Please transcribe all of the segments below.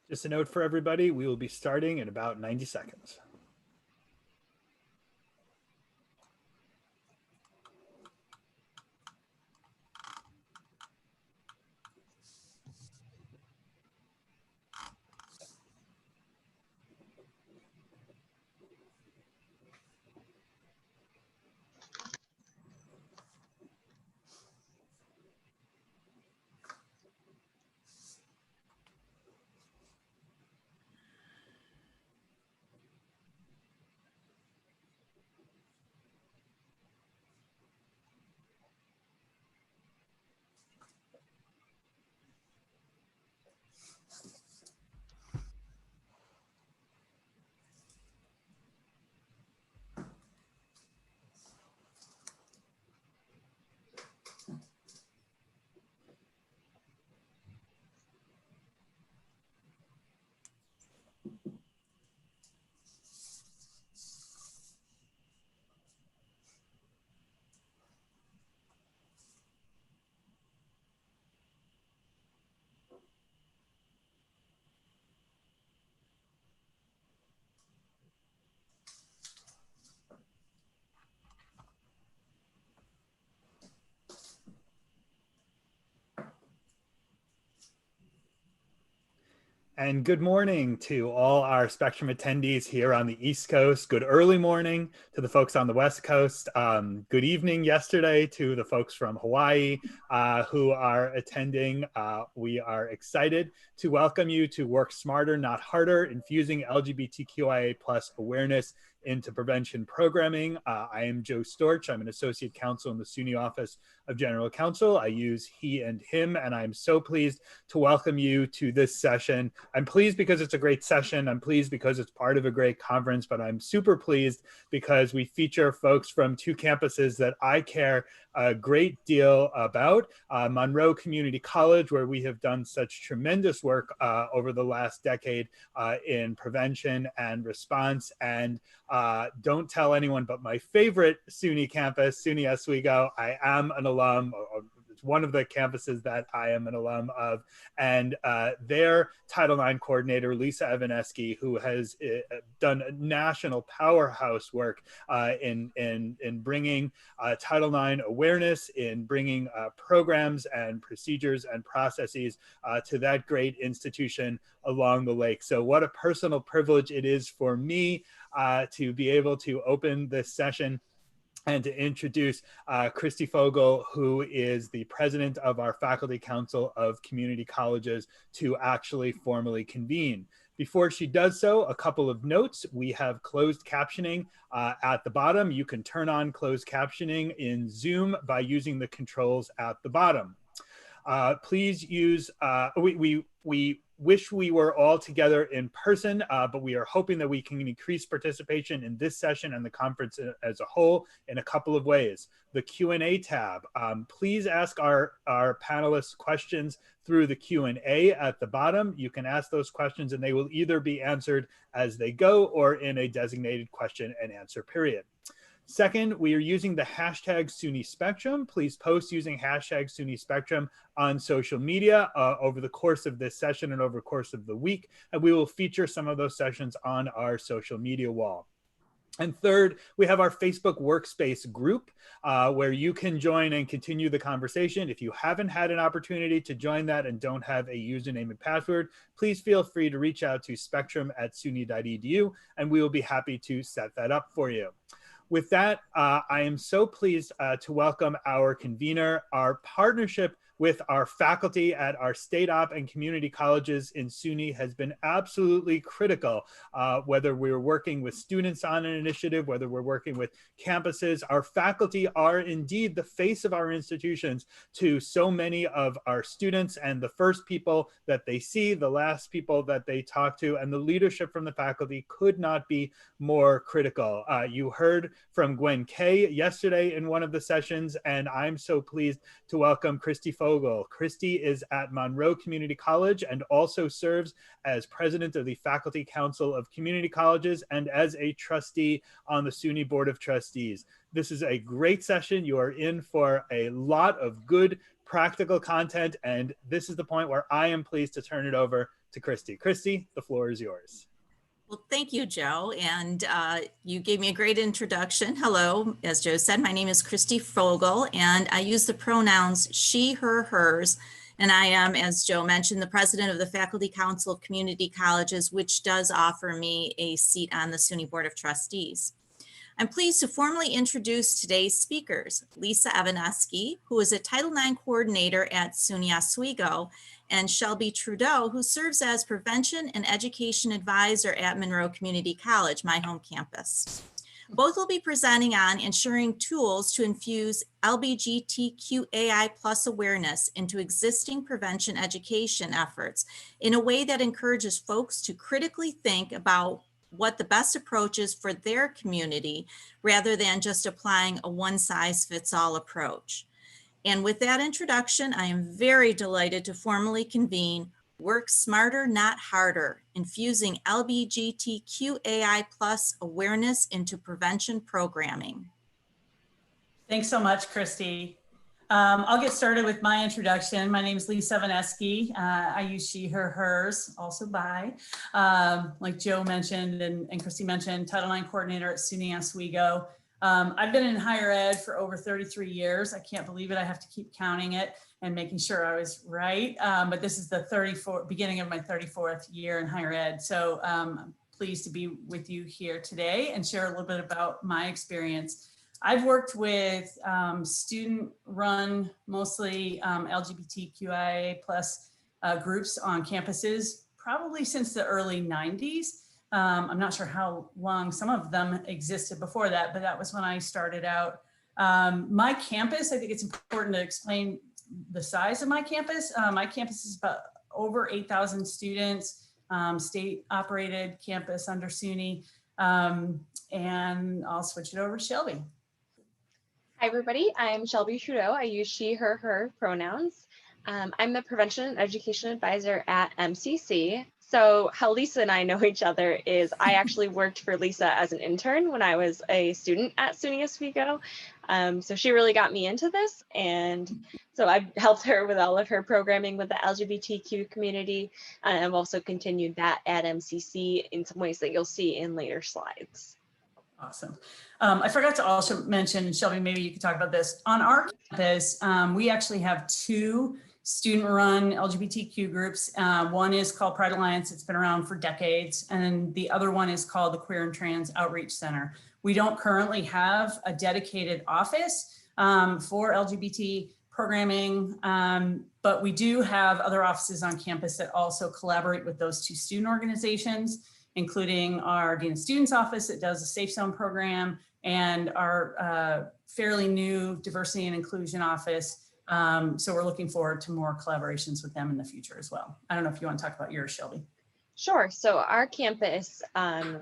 Just a note for everybody, we will be starting in about 90 seconds. And good morning to all our Spectrum attendees here on the East Coast. Good early morning to the folks on the West Coast. Good evening yesterday to the folks from Hawaii who are attending. We are excited to welcome you to Work Smarter, Not Harder, Infusing LGBTQIA+ awareness into prevention programming. I am Joe Storch. I'm an associate counsel in the SUNY Office of General Counsel. I use he and him, and I'm so pleased to welcome you to this session. I'm pleased because it's a great session. I'm pleased because it's part of a great conference, but I'm super pleased because we feature folks from two campuses that I care a great deal about. Monroe Community College, where we have done such tremendous work over the last decade in prevention and response. And don't tell anyone, but my favorite SUNY campus, SUNY Oswego, I am an alum, it's one of the campuses that I am an alum of, and their Title IX coordinator, Lisa Evaneski, who has done national powerhouse work in bringing Title IX awareness, in bringing programs and procedures and processes to that great institution along the lake. So what a personal privilege it is for me to be able to open this session and to introduce Christy Fogel, who is the president of our Faculty Council of Community Colleges, to actually formally convene. Before she does so, a couple of notes. We have closed captioning at the bottom. You can turn on closed captioning in Zoom by using the controls at the bottom. Please use, we wish we were all together in person, but we are hoping that we can increase participation in this session and the conference as a whole in a couple of ways. The Q&A tab, please ask our panelists questions through the Q&A at the bottom. You can ask those questions and they will either be answered as they go or in a designated question and answer period. Second, we are using the hashtag SUNY Spectrum. Please post using hashtag SUNY Spectrum on social media over the course of this session and over the course of the week, and we will feature some of those sessions on our social media wall. And third, we have our Facebook workspace group where you can join and continue the conversation. If you haven't had an opportunity to join that and don't have a username and password, please feel free to reach out to spectrum@suny.edu and we will be happy to set that up for you. With that, I am so pleased to welcome our convener. Our partnership with our faculty at our state op and community colleges in SUNY has been absolutely critical. Whether we're working with students on an initiative, whether we're working with campuses, our faculty are indeed the face of our institutions to so many of our students and the first people that they see, the last people that they talk to, and the leadership from the faculty could not be more critical. You heard from Gwen Kay yesterday in one of the sessions, and I'm so pleased to welcome Christy Fogel. Christy is at Monroe Community College and also serves as president of the Faculty Council of Community Colleges and as a trustee on the SUNY Board of Trustees. This is a great session. You are in for a lot of good practical content, and this is the point where I am pleased to turn it over to Christy. Christy, the floor is yours. Well, thank you, Joe. And you gave me a great introduction. Hello, as Joe said, my name is Christy Fogel, and I use the pronouns she, her, hers. And I am, as Joe mentioned, the president of the Faculty Council of Community Colleges, which does offer me a seat on the SUNY Board of Trustees. I'm pleased to formally introduce today's speakers, Lisa Evaneski, who is a Title IX coordinator at SUNY Oswego, and Shelby Trudeau, who serves as prevention and education advisor at Monroe Community College, my home campus. Both will be presenting on ensuring tools to infuse LGBTQAI+ awareness into existing prevention education efforts in a way that encourages folks to critically think about what the best approach is for their community, rather than just applying a one-size-fits-all approach. And with that introduction, I am very delighted to formally convene Work Smarter, Not Harder, Infusing LGBTQAI+ awareness into prevention programming. Thanks so much, Christy. I'll get started with my introduction. My name is Lisa Evaneski. I use she, her, hers, also by, like Joe mentioned and Christy mentioned, Title IX coordinator at SUNY Oswego. I've been in higher ed for over 33 years. I can't believe it. I have to keep counting it and making sure I was right. But this is the beginning of my 34th year in higher ed. So I'm pleased to be with you here today and share a little bit about my experience. I've worked with student-run, mostly LGBTQIA+ groups on campuses, probably since the early 90s. I'm not sure how long some of them existed before that, but that was when I started out. My campus, I think it's important to explain the size of my campus. My campus is about over 8,000 students, state-operated campus under SUNY, and I'll switch it over to Shelby. Hi, everybody. I'm Shelby Trudeau. I use she, her, her pronouns. I'm the Prevention and Education Advisor at MCC. So how Lisa and I know each other is I actually worked for Lisa as an intern when I was a student at SUNY Oswego. So she really got me into this. And so I've helped her with all of her programming with the LGBTQ community. And I've also continued that at MCC in some ways that you'll see in later slides. Awesome. I forgot to also mention, Shelby, maybe you could talk about this. On our campus, we actually have two student-run LGBTQ groups. One is called Pride Alliance. It's been around for decades. And the other one is called the Queer and Trans Outreach Center. We don't currently have a dedicated office for LGBT programming, but we do have other offices on campus that also collaborate with those two student organizations, including our Dean of Students office that does a Safe Zone program and our fairly new Diversity and Inclusion office. So we're looking forward to more collaborations with them in the future as well. I don't know if you want to talk about yours, Shelby. Sure. So our campus,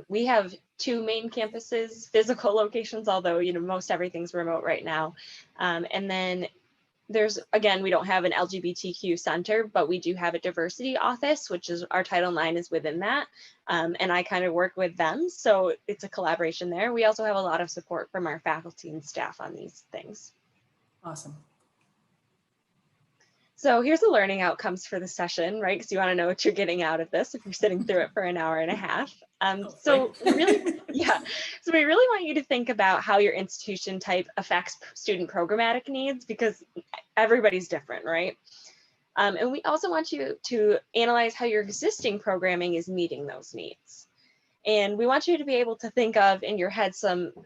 we have two main campuses, physical locations, although, most everything's remote right now. And then there's, again, we don't have an LGBTQ center, but we do have a diversity office, which is our Title IX is within that. And I kind of work with them. So it's a collaboration there. We also have a lot of support from our faculty and staff on these things. Awesome. So here's the learning outcomes for the session, right? Because you want to know what you're getting out of this if you're sitting through it for an hour and a half. So we really want you to think about how your institution type affects student programmatic needs, because everybody's different, right? And we also want you to analyze how your existing programming is meeting those needs. And we want you to be able to think of in your head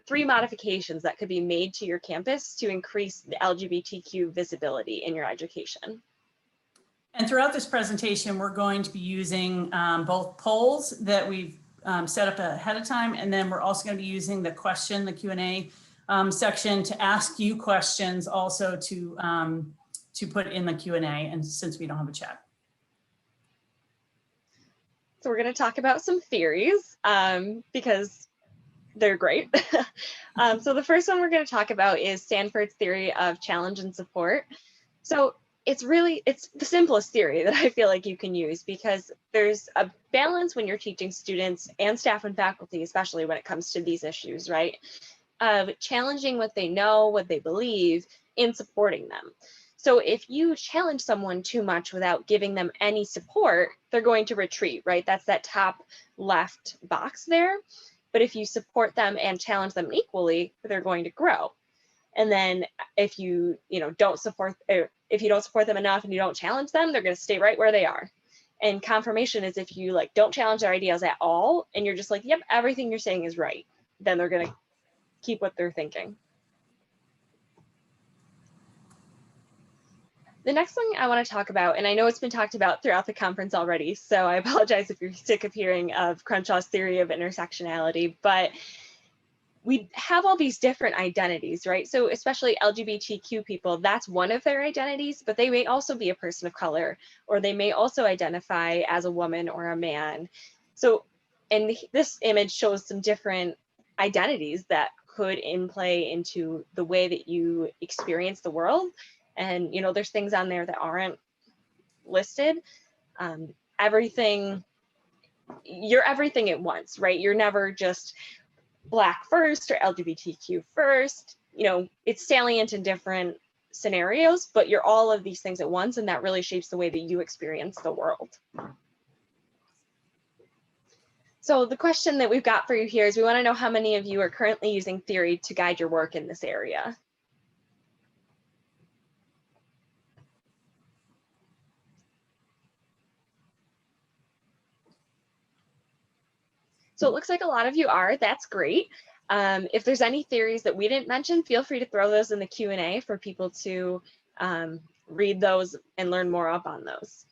three modifications that could be made to your campus to increase the LGBTQ visibility in your education. And throughout this presentation, we're going to be using both polls that we've set up ahead of time, and then we're also going to be using the Q&A section to ask you questions also to put in the Q&A, and since we don't have a chat. So we're going to talk about some theories because they're great. So the first one we're going to talk about is Stanford's theory of challenge and support. So it's the simplest theory that I feel like you can use, because there's a balance when you're teaching students and staff and faculty, especially when it comes to these issues, right? Of challenging what they know, what they believe, in supporting them. So if you challenge someone too much without giving them any support, they're going to retreat, right? That's that top left box there. But if you support them and challenge them equally, they're going to grow. And then if you don't support them enough and you don't challenge them, they're going to stay right where they are. And confirmation is if you don't challenge their ideas at all and you're just like, yep, everything you're saying is right, then they're going to keep what they're thinking. The next thing I want to talk about, and I know it's been talked about throughout the conference already, so I apologize if you're sick of hearing of Crenshaw's theory of intersectionality, but we have all these different identities, right? So especially LGBTQ people, that's one of their identities, but they may also be a person of color, or they may also identify as a woman or a man. So, and this image shows some different identities that could play into the way that you experience the world. And, there's things on there that aren't listed. You're everything at once, right? You're never just Black first or LGBTQ first. It's salient in different scenarios, but you're all of these things at once, and that really shapes the way that you experience the world. So the question that we've got for you here is we want to know how many of you are currently using theory to guide your work in this area. So it looks like a lot of you are. That's great. If there's any theories that we didn't mention, feel free to throw those in the Q&A for people to read those and learn more up on those.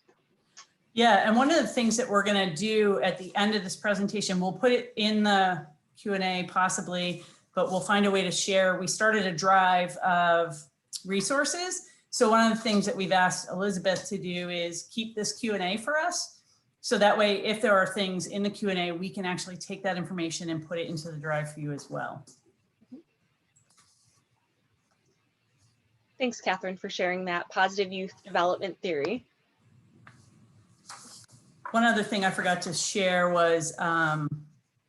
Yeah, and one of the things that we're going to do at the end of this presentation, we'll put it in the Q&A possibly, but we'll find a way to share. We started a drive of resources. So one of the things that we've asked Elizabeth to do is keep this Q&A for us. So that way, if there are things in the Q&A, we can actually take that information and put it into the drive for you as well. Thanks, Catherine, for sharing that positive youth development theory. One other thing I forgot to share was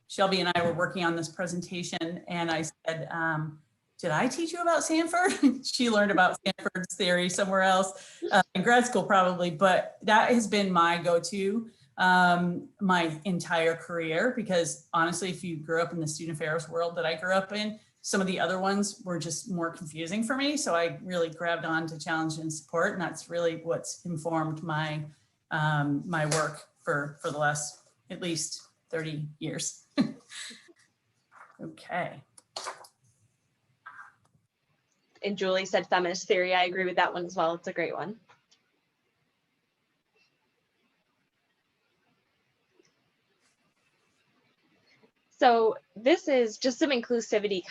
Shelby and I were working on this presentation, and I said, did I teach you about Sanford? She learned about Sanford's theory somewhere else, in grad school probably, but that has been my go-to my entire career, because honestly, if you grew up in the student affairs world that I grew up in, some of the other ones were just more confusing for me. So I really grabbed on to challenge and support, and that's really what's informed my my work for the last at least 30 years. Okay. And Julie said feminist theory. I agree with that one as well. It's a great one. So this is just some inclusivity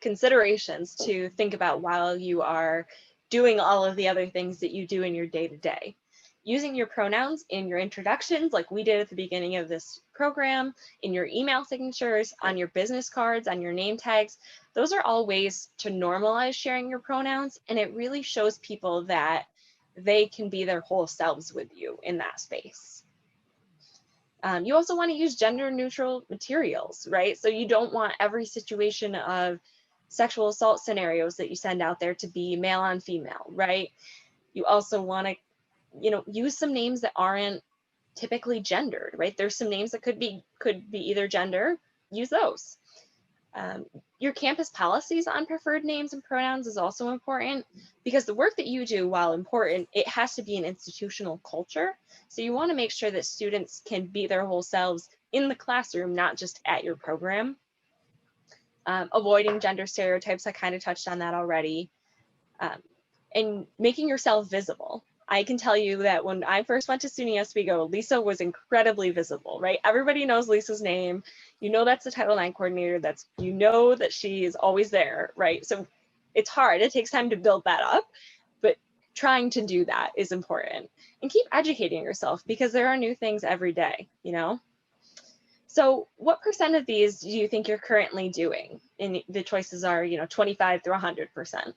considerations to think about while you are doing all of the other things that you do in your day-to-day. Using your pronouns in your introductions, like we did at the beginning of this program, in your email signatures, on your business cards, on your name tags, those are all ways to normalize sharing your pronouns, and it really shows people that they can be their whole selves with you in that space. You also want to use gender neutral materials, right? So you don't want every situation of sexual assault scenarios that you send out there to be male on female, right? You also want to, use some names that aren't typically gendered, right? There's some names that could be either gender, use those. Your campus policies on preferred names and pronouns is also important, because the work that you do, while important, it has to be an institutional culture. So you want to make sure that students can be their whole selves in the classroom, not just at your program. Avoiding gender stereotypes, I kind of touched on that already. And making yourself visible. I can tell you that when I first went to SUNY Oswego, Lisa was incredibly visible, right? Everybody knows Lisa's name. That's the Title IX coordinator. That she is always there, right? So it's hard. It takes time to build that up, but trying to do that is important. And keep educating yourself, because there are new things every day, So what % of these do you think you're currently doing? And the choices are, 25 through 100%.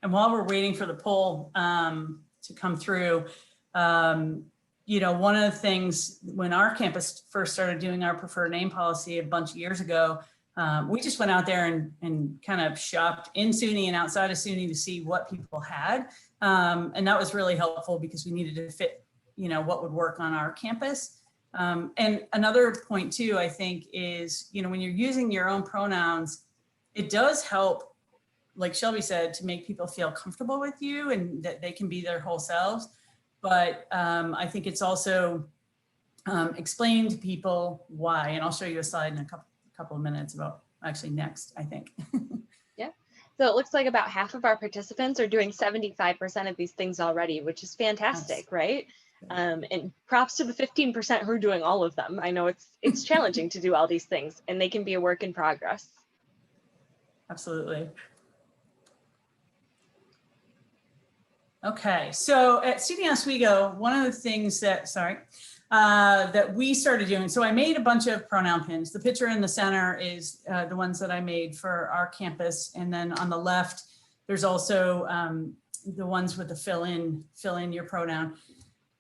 And while we're waiting for the poll to come through, one of the things when our campus first started doing our preferred name policy a bunch of years ago, we just went out there and kind of shopped in SUNY and outside of SUNY to see what people had. And that was really helpful because we needed to fit, what would work on our campus. And another point too, I think is, when you're using your own pronouns, it does help, like Shelby said, to make people feel comfortable with you and that they can be their whole selves. But I think it's also explain to people why, and I'll show you a slide in a couple of minutes about actually next, I think. Yeah. So it looks like about half of our participants are doing 75% of these things already, which is fantastic, right? And props to the 15% who are doing all of them. I know it's challenging to do all these things, and they can be a work in progress. Absolutely. Okay, so at SUNY Oswego, one of the things that, that we started doing, so I made a bunch of pronoun pins. The picture in the center is the ones that I made for our campus. And then on the left, there's also the ones with the fill in your pronoun.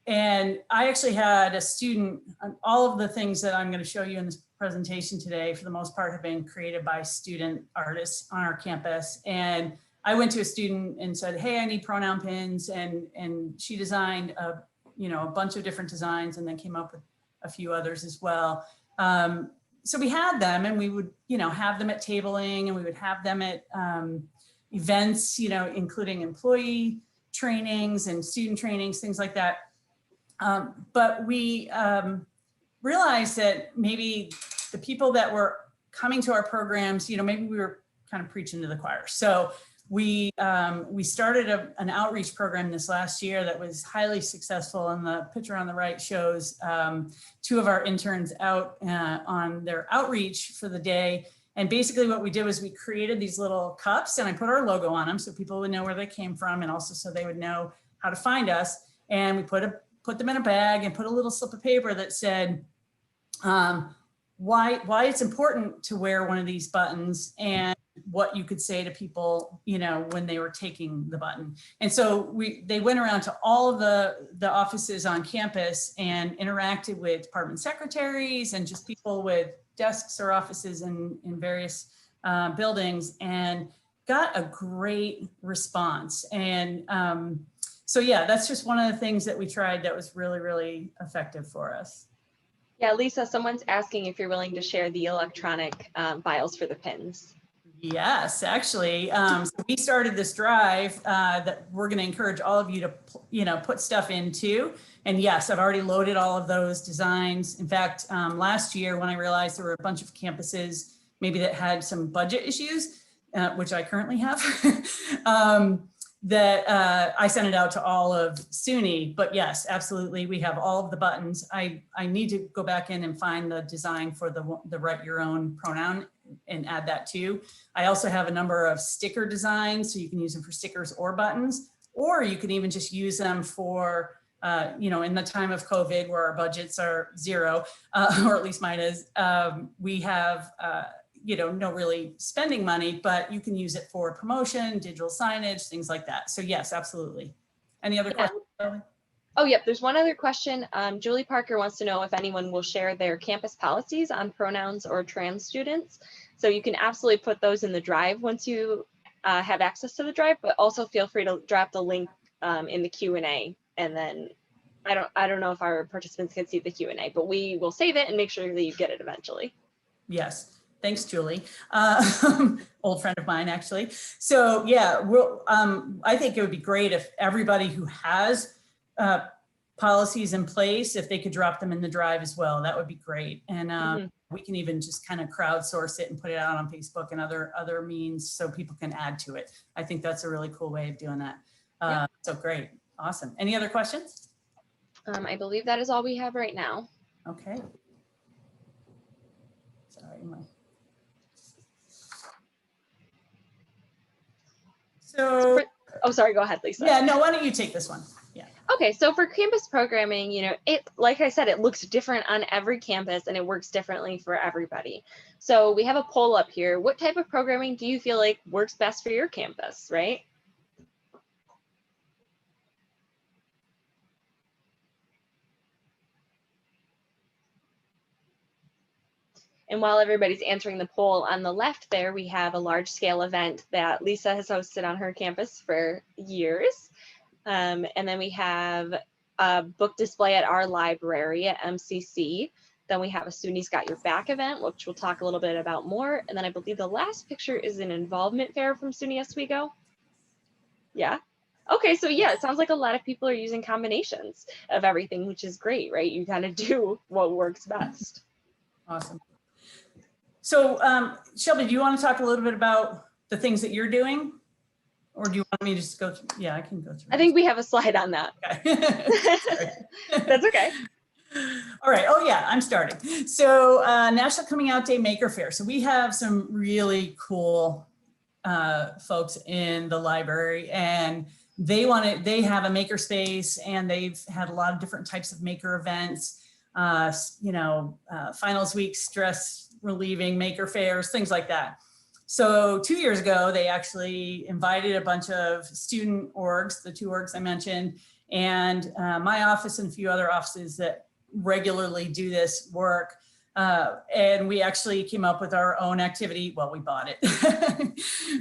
And I actually had a student, all of the things that I'm going to show you in this presentation today, for the most part, have been created by student artists on our campus. And I went to a student and said, hey, I need pronoun pins. And she designed a bunch of different designs and then came up with a few others as well. So we had them and we would, have them at tabling, and we would have them at events, including employee trainings and student trainings, things like that. But we realized that maybe the people that were coming to our programs, maybe we were kind of preaching to the choir. So we started an outreach program this last year that was highly successful. And the picture on the right shows two of our interns out on their outreach for the day. And basically what we did was we created these little cups, and I put our logo on them so people would know where they came from, and also so they would know how to find us. And we put them in a bag and put a little slip of paper that said why it's important to wear one of these buttons, and what you could say to people, when they were taking the button. And so they went around to all of the offices on campus and interacted with department secretaries and just people with desks or offices in various buildings, and got a great response. And so yeah, that's just one of the things that we tried that was really, really effective for us. Yeah, Lisa, someone's asking if you're willing to share the electronic files for the pins. Yes, actually. So we started this drive that we're going to encourage all of you to, put stuff into. And yes, I've already loaded all of those designs. In fact, last year when I realized there were a bunch of campuses maybe that had some budget issues, which I currently have, that I sent it out to all of SUNY. But yes, absolutely, we have all of the buttons. I need to go back in and find the design for the write your own pronoun and add that too. I also have a number of sticker designs, so you can use them for stickers or buttons, or you can even just use them for, in the time of COVID where our budgets are zero, or at least mine is, we have, no really spending money, but you can use it for promotion, digital signage, things like that. So yes, absolutely. Any other questions? Oh, yep. There's one other question. Julie Parker wants to know if anyone will share their campus policies on pronouns or trans students. So you can absolutely put those in the drive once you have access to the drive, but also feel free to drop the link in the Q&A. And then I don't know if our participants can see the Q&A, but we will save it and make sure that you get it eventually. Yes. Thanks, Julie. Old friend of mine, actually. So yeah, I think it would be great if everybody who has policies in place, if they could drop them in the drive as well. That would be great. And we can even just kind of crowdsource it and put it out on Facebook and other means so people can add to it. I think that's a really cool way of doing that. Yeah. So great. Awesome. Any other questions? I believe that is all we have right now. Okay. Sorry, oh, sorry, go ahead, Lisa. Yeah, no, why don't you take this one? Yeah. Okay, so for campus programming, like I said, it looks different on every campus and it works differently for everybody. So we have a poll up here. What type of programming do you feel like works best for your campus, right? And while everybody's answering the poll, on the left there, we have a large scale event that Lisa has hosted on her campus for years. And then we have a book display at our library at MCC. Then we have a SUNY's Got Your Back event, which we'll talk a little bit about more. And then I believe the last picture is an involvement fair from SUNY Oswego. Yeah. Okay, so yeah, it sounds like a lot of people are using combinations of everything, which is great, right? You kind of do what works best. Awesome. So Shelby, do you want to talk a little bit about the things that you're doing? Or do you want me to just go through? Yeah, I can go through. I think we have a slide on that. Okay. That's okay. All right. Oh yeah, I'm starting. So National Coming Out Day Maker Faire. So we have some really cool folks in the library, and they have a maker space, and they've had a lot of different types of maker events, finals week, stress relieving maker fairs, things like that. So 2 years ago, they actually invited a bunch of student orgs, the 2 orgs I mentioned, and my office and a few other offices that regularly do this work. And we actually came up with our own activity. Well, we bought it.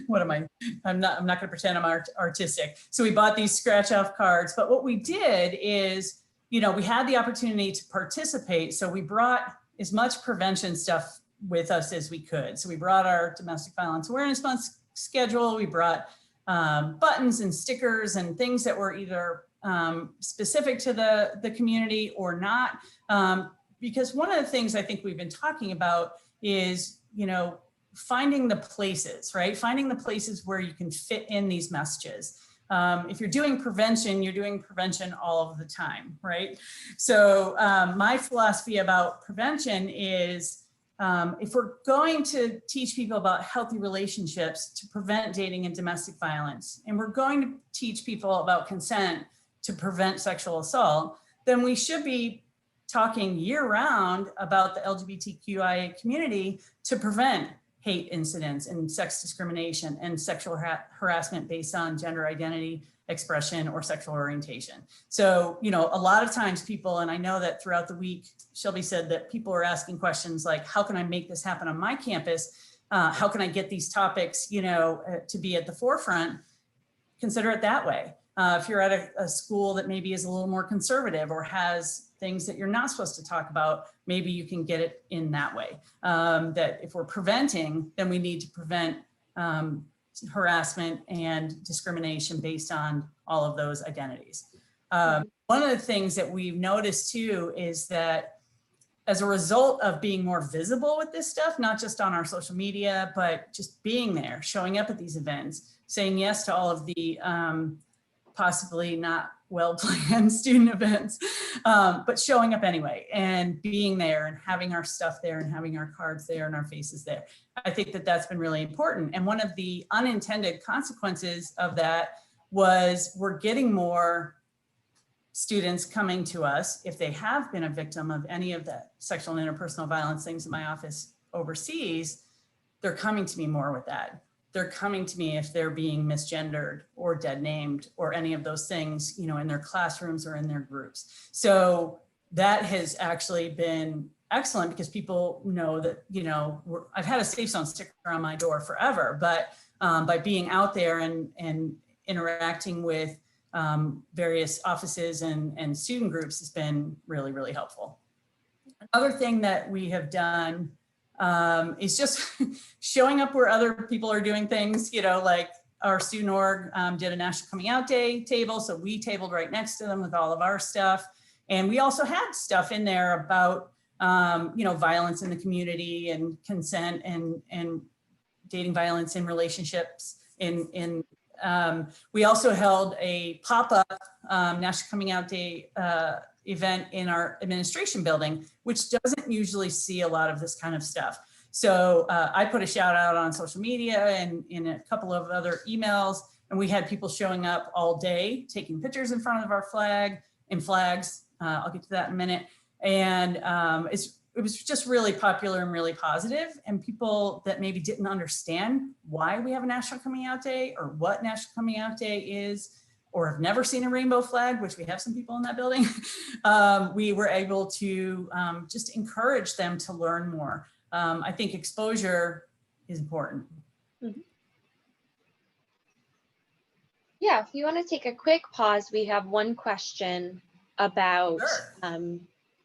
What am I? I'm not going to pretend I'm artistic. So we bought these scratch off cards. But what we did is, we had the opportunity to participate. So we brought as much prevention stuff with us as we could. So we brought our Domestic Violence Awareness Month schedule. We brought buttons and stickers and things that were either specific to the community or not. Because one of the things I think we've been talking about is, finding the places, right? Finding the places where you can fit in these messages. If you're doing prevention, you're doing prevention all of the time, right? So my philosophy about prevention is, if we're going to teach people about healthy relationships to prevent dating and domestic violence, and we're going to teach people about consent to prevent sexual assault, then we should be talking year-round about the LGBTQIA community to prevent hate incidents and sex discrimination and sexual harassment based on gender identity, expression, or sexual orientation. So, a lot of times people, and I know that throughout the week, Shelby said that people are asking questions like, how can I make this happen on my campus? How can I get these topics, to be at the forefront? Consider it that way. If you're at a school that maybe is a little more conservative or has things that you're not supposed to talk about, maybe you can get it in that way. That if we're preventing, then we need to prevent harassment and discrimination based on all of those identities. One of the things that we've noticed too is that as a result of being more visible with this stuff, not just on our social media, but just being there, showing up at these events, saying yes to all of the possibly not well-planned student events, but showing up anyway and being there and having our stuff there and having our cards there and our faces there. I think that that's been really important. And one of the unintended consequences of that was we're getting more students coming to us if they have been a victim of any of the sexual and interpersonal violence things that my office oversees. They're coming to me more with that. They're coming to me if they're being misgendered or dead named or any of those things, in their classrooms or in their groups. So that has actually been excellent because people know that, I've had a safe zone sticker on my door forever, but by being out there and interacting with various offices and student groups has been really, really helpful. Another thing that we have done is just showing up where other people are doing things, like our student org did a National Coming Out Day table. So we tabled right next to them with all of our stuff. And we also had stuff in there about, violence in the community and consent and dating violence in relationships. We also held a pop-up National Coming Out Day event in our administration building, which doesn't usually see a lot of this kind of stuff. So I put a shout out on social media and in a couple of other emails, and we had people showing up all day, taking pictures in front of our flags. I'll get to that in a minute. And it was just really popular and really positive. And people that maybe didn't understand why we have a National Coming Out Day or what National Coming Out Day is, or have never seen a rainbow flag, which we have some people in that building, we were able to just encourage them to learn more. I think exposure is important. Mhm. Yeah, if you want to take a quick pause, we have one question about, Sure.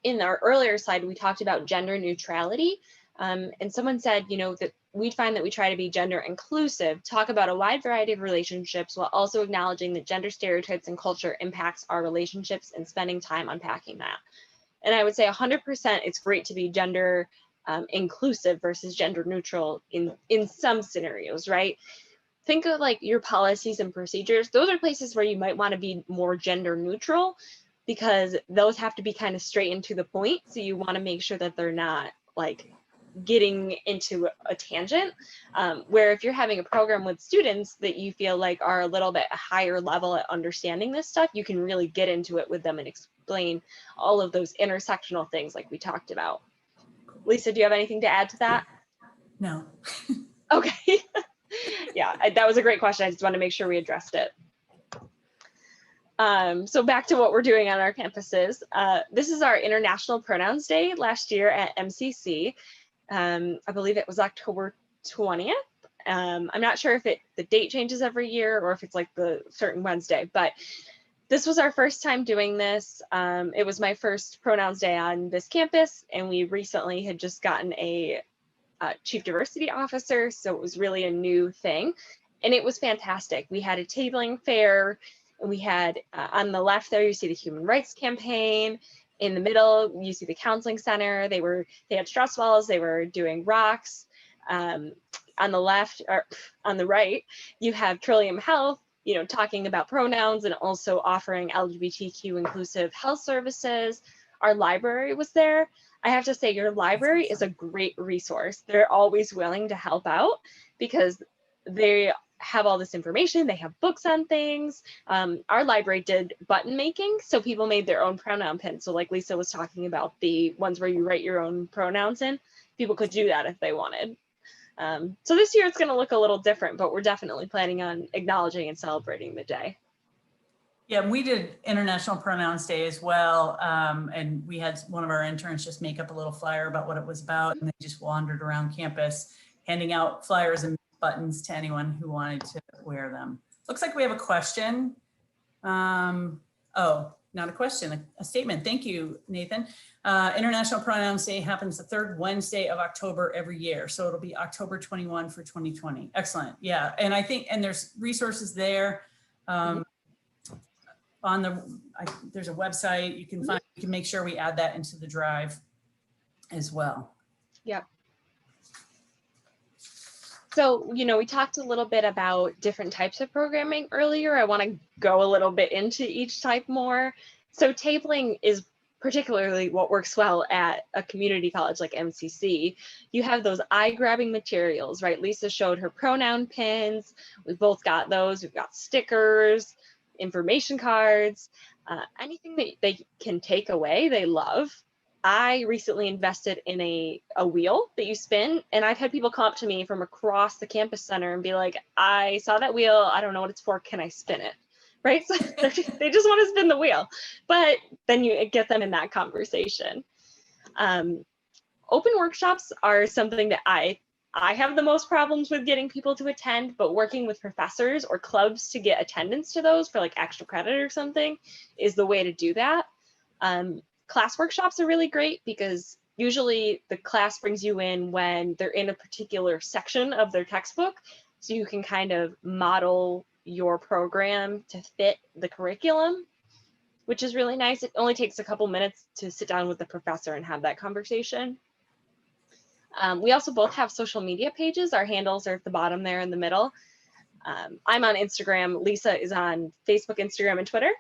In our earlier slide, we talked about gender neutrality. And someone said, that we find that we try to be gender inclusive, talk about a wide variety of relationships while also acknowledging that gender stereotypes and culture impacts our relationships and spending time unpacking that. And I would say 100% it's great to be gender inclusive versus gender neutral in some scenarios, right? Think of like your policies and procedures. Those are places where you might want to be more gender neutral because those have to be kind of straight and to the point. So you want to make sure that they're not like getting into a tangent, where if you're having a program with students that you feel like are a little bit higher level at understanding this stuff, you can really get into it with them and explain all of those intersectional things like we talked about. Lisa, do you have anything to add to that? No. Okay. Yeah, that was a great question. I just want to make sure we addressed it. So back to what we're doing on our campuses. This is our International Pronouns Day last year at MCC. I believe it was October 20th. I'm not sure if the date changes every year or if it's like the certain Wednesday, but this was our first time doing this. It was my first Pronouns Day on this campus, and we recently had just gotten a chief diversity officer, so it was really a new thing, and it was fantastic. We had a tabling fair, and we had on the left there you see the Human Rights Campaign. In the middle you see the Counseling Center. They had stress balls. They were doing rocks. On the left, or on the right, you have Trillium Health, talking about pronouns and also offering LGBTQ inclusive health services. Our library was there. I have to say, your library is a great resource. They're always willing to help out because they have all this information. They have books on things. Our library did button making, so people made their own pronoun pins. So like Lisa was talking about, the ones where you write your own pronouns in, people could do that if they wanted. So this year it's going to look a little different, but we're definitely planning on acknowledging and celebrating the day. Yeah, we did International Pronouns Day as well. And we had one of our interns just make up a little flyer about what it was about. And they just wandered around campus, handing out flyers and buttons to anyone who wanted to wear them. Looks like we have a question. Oh, not a question, a statement. Thank you, Nathan. International Pronouns Day happens the third Wednesday of October every year. So it'll be October 21 for 2020. Excellent. Yeah, and I think, and there's resources there. There's a website you can find. You can make sure we add that into the drive as well. Yep. So, we talked a little bit about different types of programming earlier. I want to go a little bit into each type more. So tabling is particularly what works well at a community college like MCC. You have those eye-grabbing materials, right? Lisa showed her pronoun pins. We've both got those. We've got stickers, information cards, anything that they can take away, they love. I recently invested in a wheel that you spin, and I've had people come up to me from across the campus center and be like, I saw that wheel, I don't know what it's for, can I spin it? Right? So they just want to spin the wheel, but then you get them in that conversation. Open workshops are something that I have the most problems with getting people to attend, but working with professors or clubs to get attendance to those for like extra credit or something is the way to do that. Class workshops are really great because usually the class brings you in when they're in a particular section of their textbook, so you can kind of model your program to fit the curriculum, which is really nice. It only takes a couple minutes to sit down with the professor and have that conversation. We also both have social media pages. Our handles are at the bottom there in the middle. I'm on Instagram. Lisa is on Facebook, Instagram, and Twitter.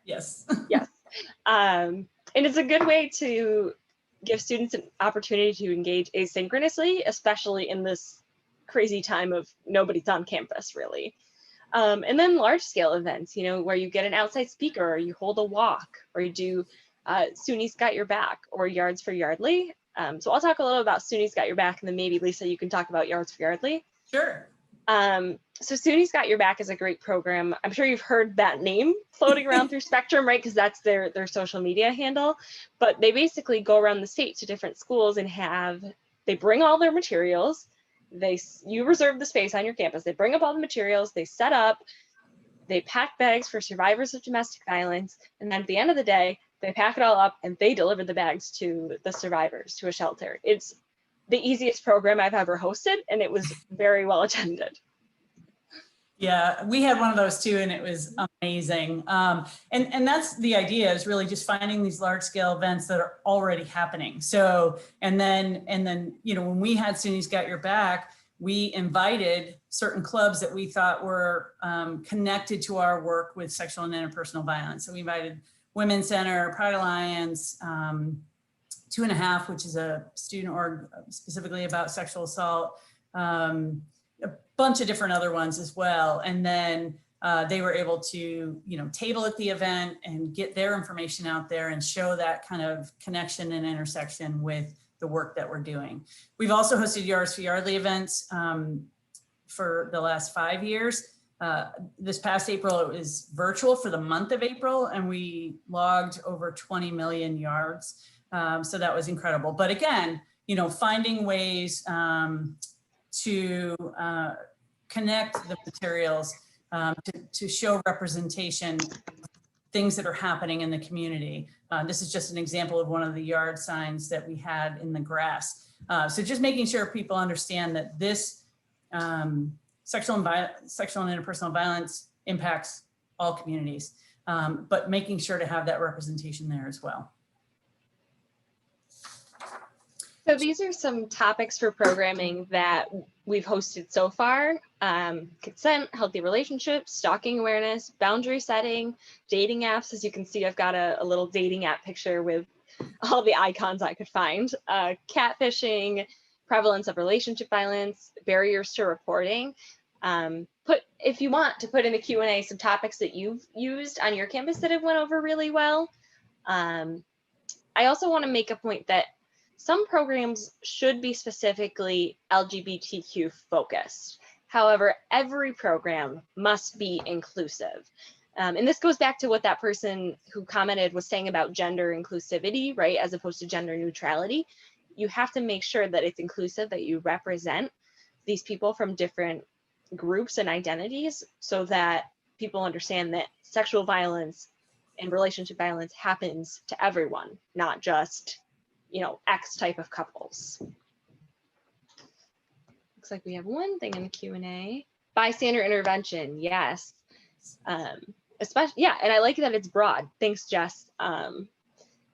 Yes. Yes. And it's a good way to give students an opportunity to engage asynchronously, especially in this crazy time of nobody's on campus, really. And then large scale events, where you get an outside speaker, or you hold a walk, or you do SUNY's Got Your Back or Yards for Yardley. So I'll talk a little about SUNY's Got Your Back, and then maybe Lisa, you can talk about Yards for Yardley. Sure. So SUNY's Got Your Back is a great program. I'm sure you've heard that name floating around through Spectrum, right? Because that's their social media handle. But they basically go around the state to different schools and have they bring all their materials, you reserve the space on your campus, they bring up all the materials, they set up, they pack bags for survivors of domestic violence, and then at the end of the day, they pack it all up and they deliver the bags to the survivors, to a shelter. It's the easiest program I've ever hosted, and it was very well attended. Yeah, we had one of those too, and it was amazing. And that's the idea, is really just finding these large scale events that are already happening. So, and then, you know, when we had SUNY's Got Your Back, we invited certain clubs that we thought were connected to our work with sexual and interpersonal violence. So we invited Women's Center, Pride Alliance, 2.5, which is a student org specifically about sexual assault, a bunch of different other ones as well. And then they were able to, you know, table at the event and get their information out there and show that kind of connection and intersection with the work that we're doing. We've also hosted Yards for Yardly events for the last 5 years. This past April, it was virtual for the month of April, and we logged over 20 million yards. So that was incredible. But again, you know, finding ways to connect the materials to show representation, things that are happening in the community. This is just an example of one of the yard signs that we had in the grass. So just making sure people understand that this sexual and interpersonal violence impacts all communities, but making sure to have that representation there as well. So these are some topics for programming that we've hosted so far. Consent, healthy relationships, stalking awareness, boundary setting, dating apps. As you can see, I've got a little dating app picture with all the icons I could find. Catfishing, prevalence of relationship violence, barriers to reporting. If you want to put in the Q&A some topics that you've used on your campus that have went over really well. I also want to make a point that some programs should be specifically LGBTQ focused. However, every program must be inclusive. And this goes back to what that person who commented was saying about gender inclusivity, right? As opposed to gender neutrality. You have to make sure that it's inclusive, that you represent these people from different groups and identities so that people understand that sexual violence and relationship violence happens to everyone, not just, you know, X type of couples. Looks like we have one thing in the Q&A. Bystander intervention, yes. Especially, yeah, and I like that it's broad. Thanks, Jess.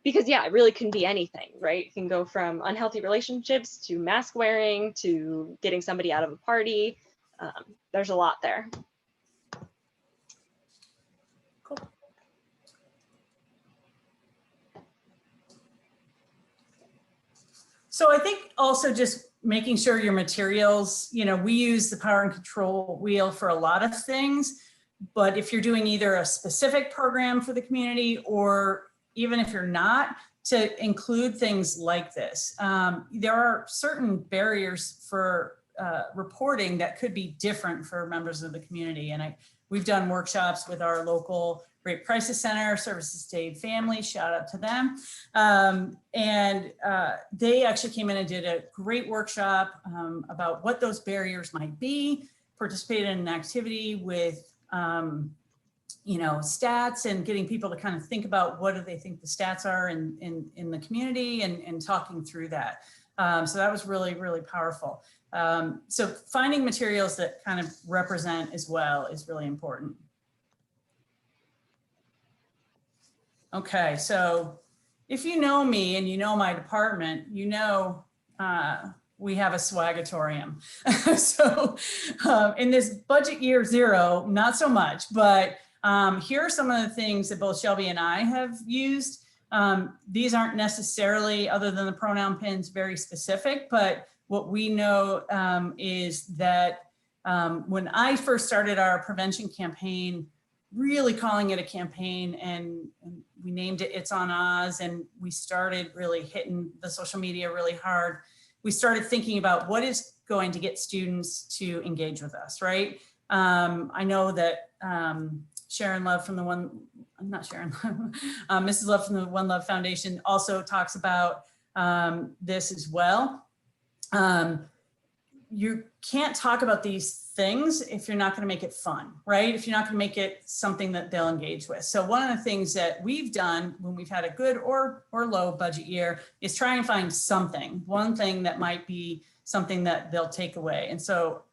Because yeah, it really can be anything, right? It can go from unhealthy relationships to mask wearing to getting somebody out of a party. There's a lot there. Cool. So I think also just making sure your materials, you know, we use the power and control wheel for a lot of things, but if you're doing either a specific program for the community or even if you're not, to include things like this. There are certain barriers for reporting that could be different for members of the community. And we've done workshops with our local Rape Crisis Center, Services to Aid Family, shout out to them. They actually came in and did a great workshop about what those barriers might be, participated in an activity with you know, stats and getting people to kind of think about what do they think the stats are in the community and talking through that. So that was really, really powerful. So finding materials that kind of represent as well is really important. Okay, so if you know me and you know my department, you know we have a Swagatorium. So in this budget year 0, not so much, but here are some of the things that both Shelby and I have used. These aren't necessarily, other than the pronoun pins, very specific, but what we know is that when I first started our prevention campaign, really calling it a campaign, and we named it It's on Oz, and we started really hitting the social media really hard. We started thinking about what is going to get students to engage with us, right? I know that Sharon Love from the Mrs. Love from the One Love Foundation also talks about this as well. you can't talk about these things if you're not going to make it fun, right? If you're not going to make it something that they'll engage with. So one of the things that we've done when we've had a good or low budget year is try and find something, one thing that might be something that they'll take away. And so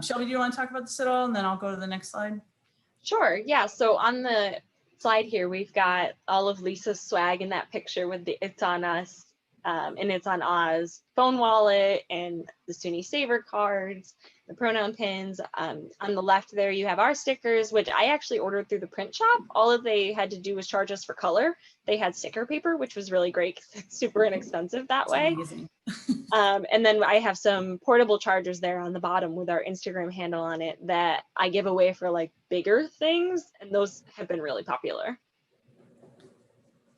Shelby, do you want to talk about this at all? And then I'll go to the next slide. Sure. Yeah. So on the slide here, we've got all of Lisa's swag in that picture with the "It's on Us" and "It's on Oz" phone wallet and the SUNY Saver cards, the pronoun pins. On the left there, you have our stickers, which I actually ordered through the print shop. All of they had to do was charge us for color. They had sticker paper, which was really great because it's super inexpensive that way. Amazing. And then I have some portable chargers there on the bottom with our Instagram handle on it that I give away for like bigger things, and those have been really popular.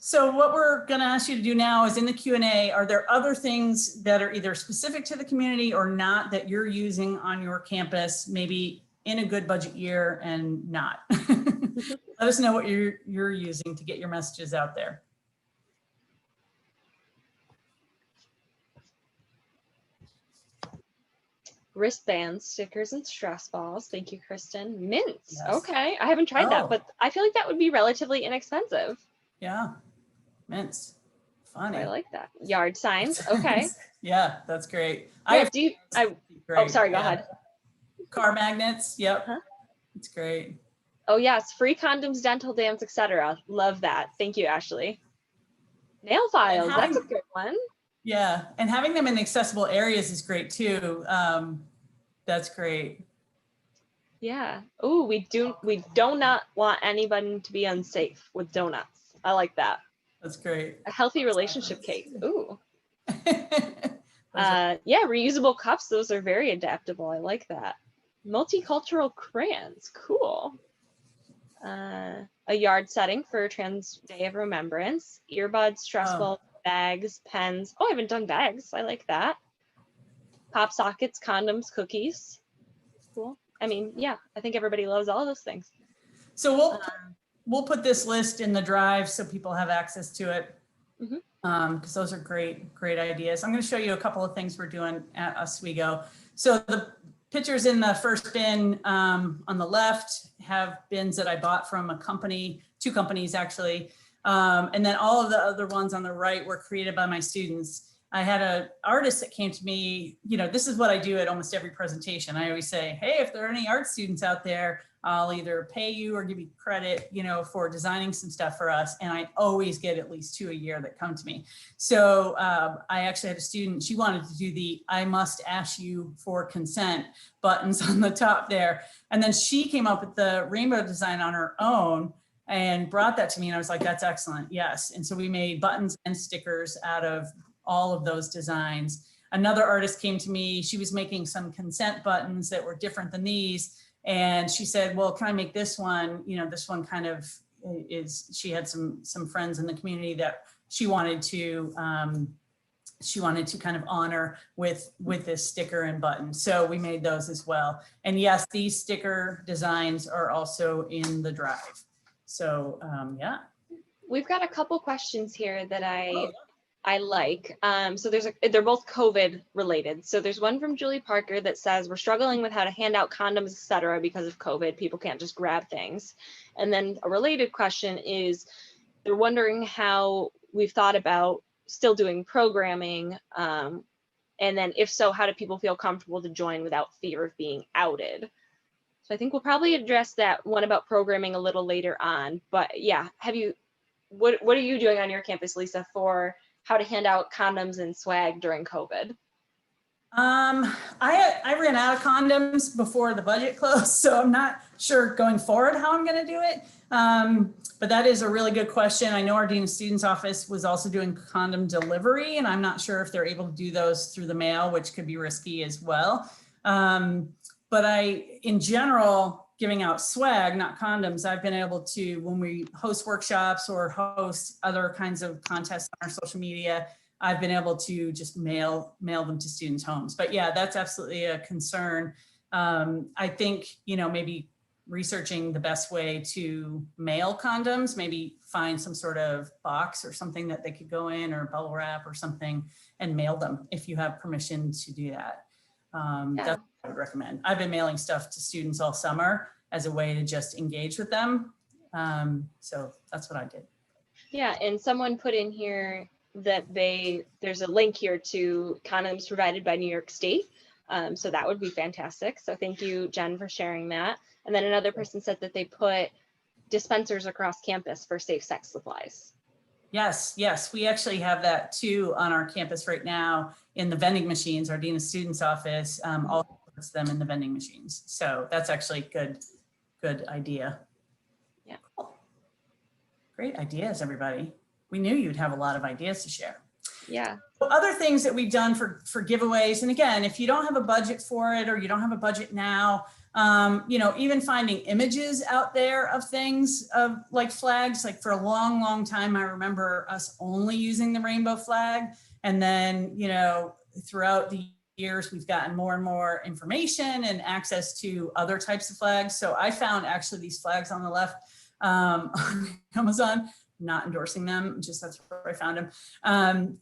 So what we're going to ask you to do now is in the Q&A, are there other things that are either specific to the community or not that you're using on your campus, maybe in a good budget year and not? Let us know what you're using to get your messages out there. Wristbands, stickers, and stress balls. Thank you, Kristen. Mints. Yes. Okay, I haven't tried that, but I feel like that would be relatively inexpensive. Yeah, mints. Funny. I like that. Yard signs. Okay. Yeah, that's great. Yeah, oh, sorry, go ahead. Car magnets. Yep. Huh? It's great. Oh yes, free condoms, dental dams, etc. Love that. Thank you, Ashley. Nail files. That's a good one. Yeah, and having them in accessible areas is great too. That's great. Yeah. Oh, we do not want anybody to be unsafe with donuts. I like that. That's great. A healthy relationship cake. Ooh. Yeah, reusable cups. Those are very adaptable. I like that. Multicultural crayons. Cool. A yard setting for Trans Day of Remembrance. Earbuds, stress balls, bags, pens. Oh, I haven't done bags. I like that. Pop sockets, condoms, cookies. Cool. I mean, yeah, I think everybody loves all those things. So we'll put this list in the drive so people have access to it. Because those are great ideas. I'm going to show you a couple of things we're doing at Oswego. So the pictures in the first bin on the left have bins that I bought from a company, two companies actually. And then all of the other ones on the right were created by my students. I had an artist that came to me, this is what I do at almost every presentation. I always say, hey, if there are any art students out there, I'll either pay you or give you credit, for designing some stuff for us. And I always get at least 2 a year that come to me. So I actually had a student, she wanted to do the "I must ask you for consent" buttons on the top there. And then she came up with the rainbow design on her own and brought that to me. And I was like, that's excellent. Yes. And so we made buttons and stickers out of all of those designs. Another artist came to me, she was making some consent buttons that were different than these. And she said, well, can I make this one? This one kind of is, she had some friends in the community that she wanted to kind of honor with this sticker and button. So we made those as well. And yes, these sticker designs are also in the drive. So yeah. We've got a couple questions here that I like. So they're both COVID related. So there's one from Julie Parker that says, we're struggling with how to hand out condoms, etc. because of COVID. People can't just grab things. And then a related question is, they're wondering how we've thought about still doing programming. And then if so, how do people feel comfortable to join without fear of being outed? So I think we'll probably address that one about programming a little later on. But yeah, what are you doing on your campus, Lisa, for how to hand out condoms and swag during COVID? I ran out of condoms before the budget closed, so I'm not sure going forward how I'm going to do it. But that is a really good question. I know our Dean of Students office was also doing condom delivery, and I'm not sure if they're able to do those through the mail, which could be risky as well. But in general, giving out swag, not condoms, I've been able to, when we host workshops or host other kinds of contests on our social media, I've been able to just mail them to students' homes. But yeah, that's absolutely a concern. I think, maybe researching the best way to mail condoms, maybe find some sort of box or something that they could go in, or bubble wrap or something, and mail them if you have permission to do that. That's what I would recommend. I've been mailing stuff to students all summer as a way to just engage with them. So that's what I did. Yeah, and someone put in here that there's a link here to condoms provided by New York State. So that would be fantastic. So thank you, Jen, for sharing that. And then another person said that they put dispensers across campus for safe sex supplies. Yes, yes, we actually have that too on our campus right now in the vending machines. Our Dean of Students office also puts them in the vending machines. So that's actually good idea. Yeah. Cool. Great ideas, everybody. We knew you'd have a lot of ideas to share. Yeah. Other things that we've done for giveaways, and again, if you don't have a budget for it, or you don't have a budget now, you know, even finding images out there of things of like flags, like for a long, long time, I remember us only using the rainbow flag. And then, you know, throughout the years, we've gotten more and more information and access to other types of flags. So I found actually these flags on the left on Amazon. Not endorsing them, just that's where I found them.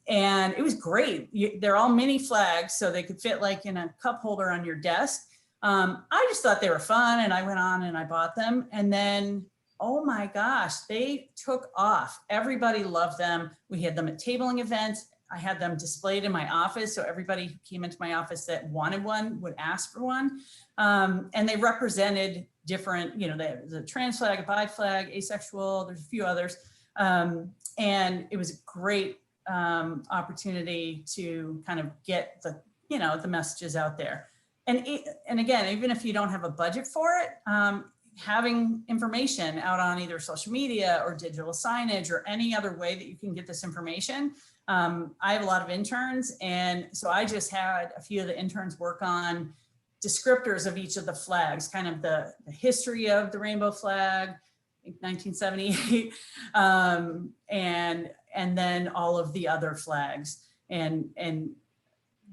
And it was great. They're all mini flags, so they could fit like in a cup holder on your desk. I just thought they were fun, and I went on and I bought them. And then, oh my gosh, they took off. Everybody loved them. We had them at tabling events. I had them displayed in my office, so everybody who came into my office that wanted one would ask for one. And they represented different, you know, there's a trans flag, a bi flag, asexual, there's a few others. And it was a great opportunity to kind of get the, you know, the messages out there. And again, even if you don't have a budget for it, having information out on either social media or digital signage or any other way that you can get this information. I have a lot of interns, and so I just had a few of the interns work on descriptors of each of the flags, kind of the history of the rainbow flag, 1978, and then all of the other flags. And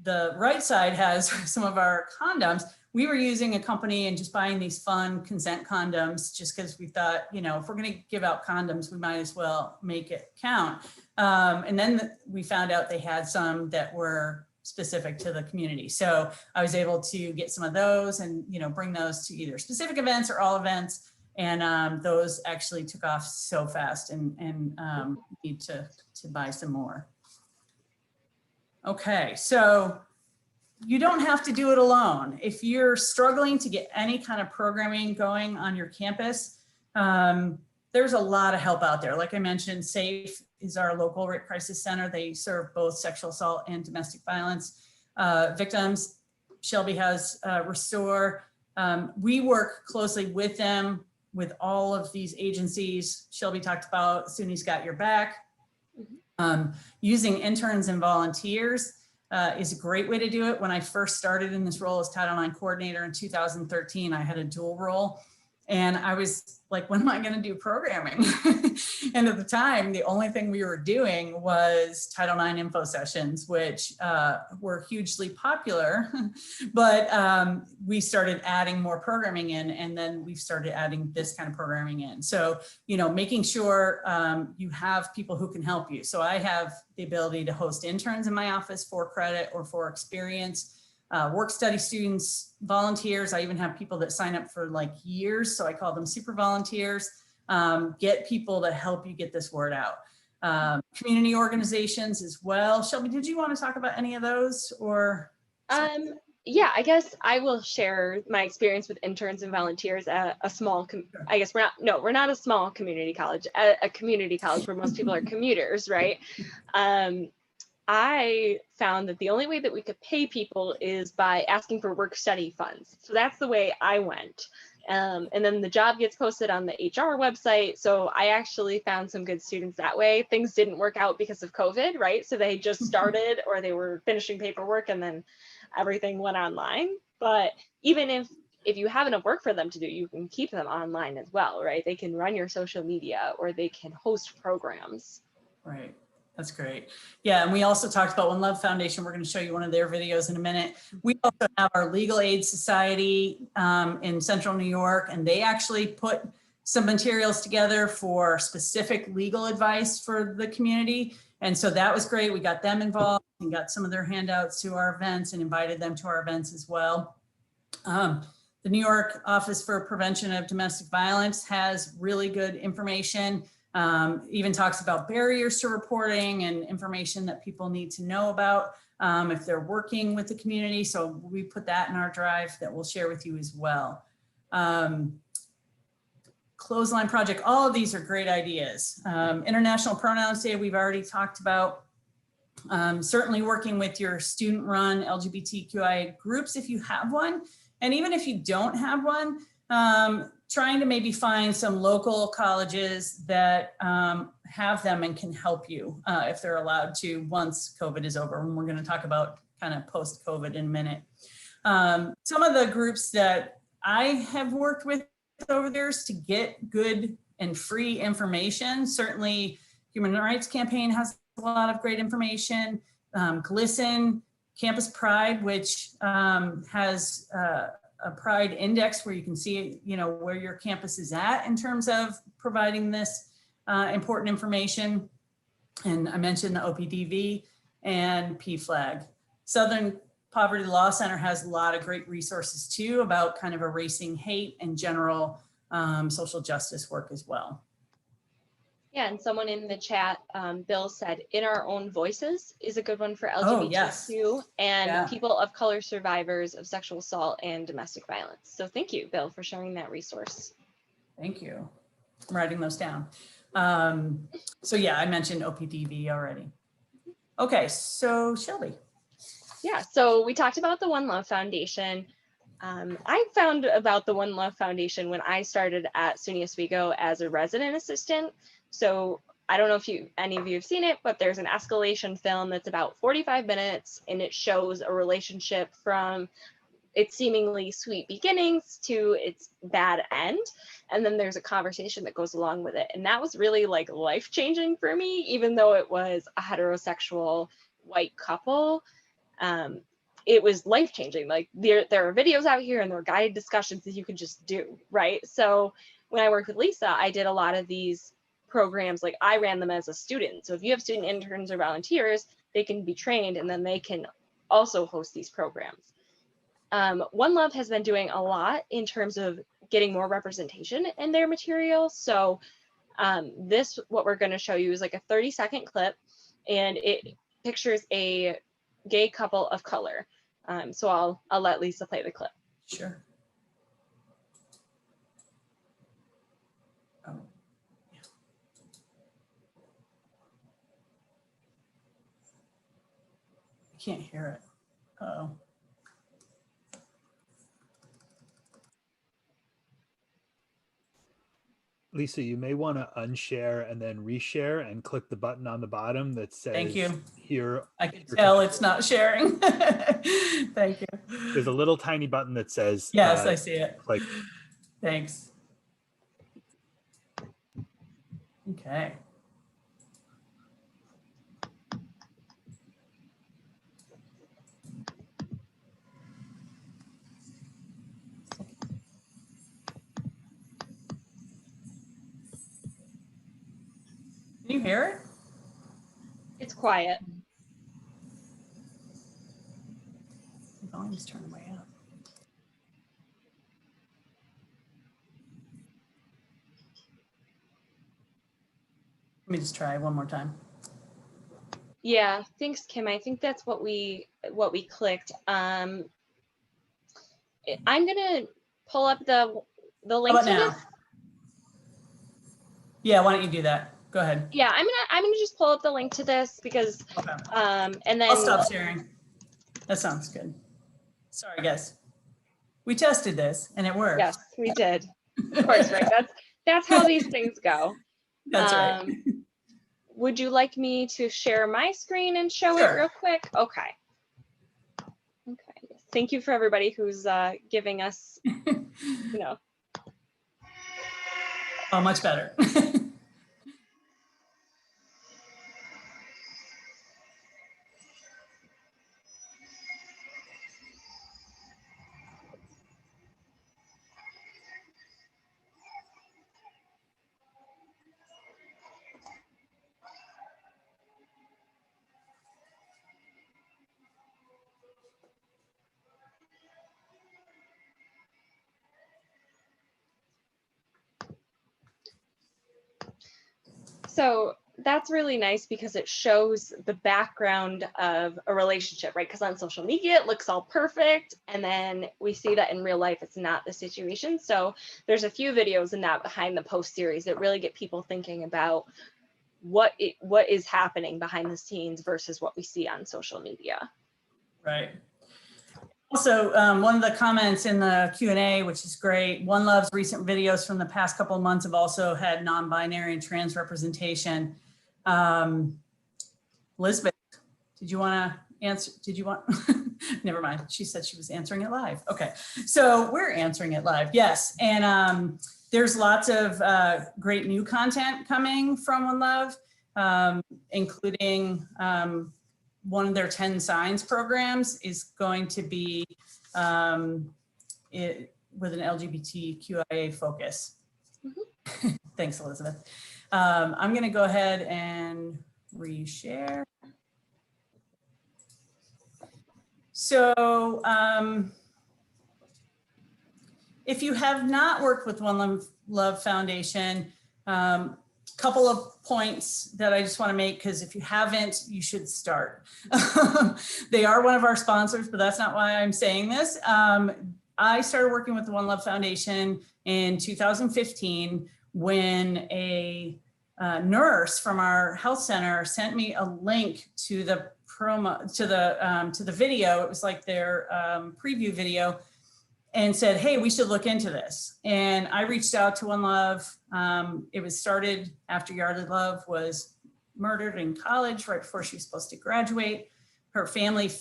the right side has some of our condoms. We were using a company and just buying these fun consent condoms just because we thought, you know, if we're going to give out condoms, we might as well make it count. And then we found out they had some that were specific to the community. So I was able to get some of those and, you know, bring those to either specific events or all events. And those actually took off so fast, and need to buy some more. Okay, so you don't have to do it alone. If you're struggling to get any kind of programming going on your campus, there's a lot of help out there. Like I mentioned, SAFE is our local rape crisis center. They serve both sexual assault and domestic violence victims. Shelby has Restore. We work closely with them, with all of these agencies. Shelby talked about SUNY's Got Your Back. Using interns and volunteers is a great way to do it. When I first started in this role as Title IX coordinator in 2013, I had a dual role. And I was like, when am I going to do programming? And at the time, the only thing we were doing was Title IX info sessions, which were hugely popular. But we started adding more programming in, and then we started adding this kind of programming in. So, you know, making sure you have people who can help you. So I have the ability to host interns in my office for credit or for experience. Work study students, volunteers. I even have people that sign up for like years, so I call them super volunteers. Get people to help you get this word out. Community organizations as well. Shelby, did you want to talk about any of those, or? Yeah, I guess I will share my experience with interns and volunteers at a small, I guess we're not a small community college, a community college where most people are commuters, right? I found that the only way that we could pay people is by asking for work study funds. So that's the way I went. And then the job gets posted on the HR website. So I actually found some good students that way. Things didn't work out because of COVID, right? So they just started, or they were finishing paperwork, and then everything went online. But even if you have enough work for them to do, you can keep them online as well, right? They can run your social media, or they can host programs. Right. That's great. Yeah, and we also talked about One Love Foundation. We're going to show you one of their videos in a minute. We also have our Legal Aid Society in Central New York, and they actually put some materials together for specific legal advice for the community. And so that was great. We got them involved and got some of their handouts to our events and invited them to our events as well. The New York Office for Prevention of Domestic Violence has really good information, even talks about barriers to reporting and information that people need to know about if they're working with the community. So we put that in our drive that we'll share with you as well. Clothesline Project, all of these are great ideas. International Pronouns Day, we've already talked about. Certainly working with your student-run LGBTQIA groups if you have one. And even if you don't have one, trying to maybe find some local colleges that have them and can help you if they're allowed to once COVID is over. And we're going to talk about kind of post-COVID in a minute. Some of the groups that I have worked with over the years to get good and free information, certainly Human Rights Campaign has a lot of great information. GLSEN, Campus Pride, which has a Pride Index where you can see, you know, where your campus is at in terms of providing this important information. And I mentioned the OPDV and PFLAG. Southern Poverty Law Center has a lot of great resources too about kind of erasing hate and general social justice work as well. Yeah, and someone in the chat, Bill said, In Our Own Voices is a good one for LGBTQ Oh, yes. and people of color survivors of sexual assault and domestic violence. So thank you, Bill, for sharing that resource. Thank you. I'm writing those down. So yeah, I mentioned OPDV already. Okay, so Shelby. Yeah, so we talked about the One Love Foundation. I found about the One Love Foundation when I started at SUNY Oswego as a resident assistant. So I don't know if any of you have seen it, but there's an escalation film that's about 45 minutes and it shows a relationship from its seemingly sweet beginnings to its bad end. And then there's a conversation that goes along with it. And that was really like life-changing for me, even though it was a heterosexual white couple. It was life-changing. Like there are videos out here and there are guided discussions that you can just do, right? So when I worked with Lisa, I did a lot of these programs, like I ran them as a student. So if you have student interns or volunteers, they can be trained and then they can also host these programs. One Love has been doing a lot in terms of getting more representation in their material. So what we're going to show you is like a 30-second clip and it pictures a gay couple of color. So I'll let Lisa play the clip. Sure. Oh, yeah. I can't hear it. Uh-oh. Lisa, you may want to unshare and then reshare and click the button on the bottom that says, Thank you. Here. I can tell it's not sharing. Thank you. There's a little tiny button that says, yes, I see it. Click. Thanks. Okay. Can you hear it? It's quiet. The volume's turned way up. Let me just try one more time. Yeah, thanks, Kim. I think that's what we clicked. I'm gonna pull up the link to this. Yeah, why don't you do that? Go ahead. Yeah, I'm gonna just pull up the link to this because Okay. and then I'll stop sharing. That sounds good. Sorry, guys. We tested this and it worked. Yes, we did. Of course, right? That's how these things go. That's right. Would you like me to share my screen and show Sure. it real quick? Okay. Okay. Thank you for everybody who's giving us, you know. Oh, much better. So that's really nice because it shows the background of a relationship, right? Because on social media, it looks all perfect. And then we see that in real life, it's not the situation. So there's a few videos in that behind the post series that really get people thinking about what is happening behind the scenes versus what we see on social media. Right. Also, one of the comments in the Q&A, which is great, One Love's recent videos from the past couple of months have also had non-binary and trans representation. Elizabeth, did you want to answer? Did you want? Never mind. She said she was answering it live. Okay, so we're answering it live. Yes, and there's lots of great new content coming from One Love, including one of their 10 signs programs is going to be with an LGBTQIA focus. Mm-hmm. Thanks, Elizabeth. I'm going to go ahead and reshare. So if you have not worked with One Love Foundation, couple of points that I just want to make, because if you haven't, you should start. They are one of our sponsors, but that's not why I'm saying this. I started working with the One Love Foundation in 2015 when a nurse from our health center sent me a link to the to the video. It was like their preview video, and said, hey, we should look into this. And I reached out to One Love. It was started after Yardley Love was murdered in college right before she was supposed to graduate. Her family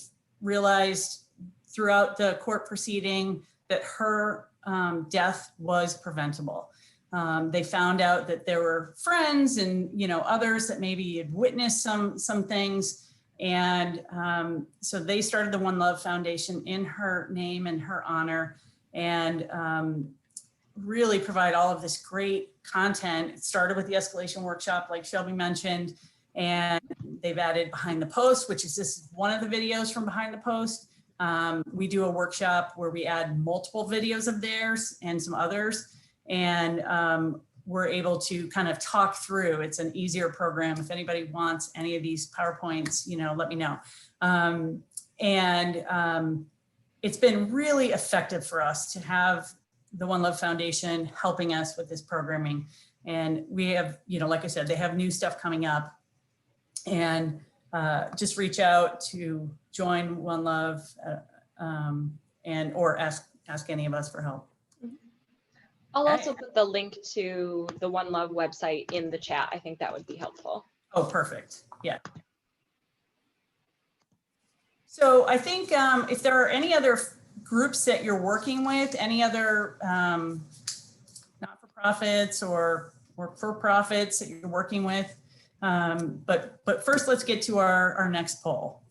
realized throughout the court proceeding that her death was preventable. They found out that there were friends and others that maybe had witnessed some things. And so they started the One Love Foundation in her name and her honor, and really provide all of this great content. It started with the escalation workshop, like Shelby mentioned, and they've added Behind the Post, which is this one of the videos from Behind the Post. We do a workshop where we add multiple videos of theirs and some others, and we're able to kind of talk through. It's an easier program. If anybody wants any of these PowerPoints, let me know. It's been really effective for us to have the One Love Foundation helping us with this programming. And we have, like I said, they have new stuff coming up, and just reach out to join One Love or ask any of us for help. I'll also put the link to the One Love website in the chat. I think that would be helpful. Oh, perfect. Yeah. So I think if there are any other groups that you're working with, any other not-for-profits or for-profits that you're working with, but first let's get to our next poll.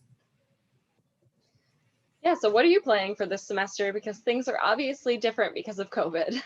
Yeah, so what are you planning for this semester? Because things are obviously different because of COVID.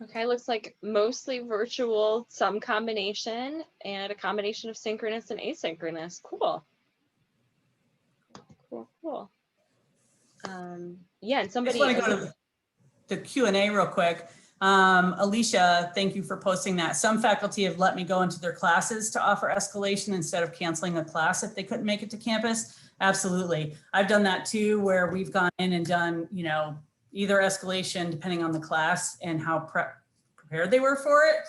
Okay, looks like mostly virtual, some combination, and a combination of synchronous and asynchronous. Cool. Cool. Yeah, and somebody. I just want to go to the Q&A real quick. Alicia, thank you for posting that. Some faculty have let me go into their classes to offer escalation instead of canceling a class if they couldn't make it to campus. Absolutely. I've done that too, where we've gone in and done, either escalation depending on the class and how prepared they were for it.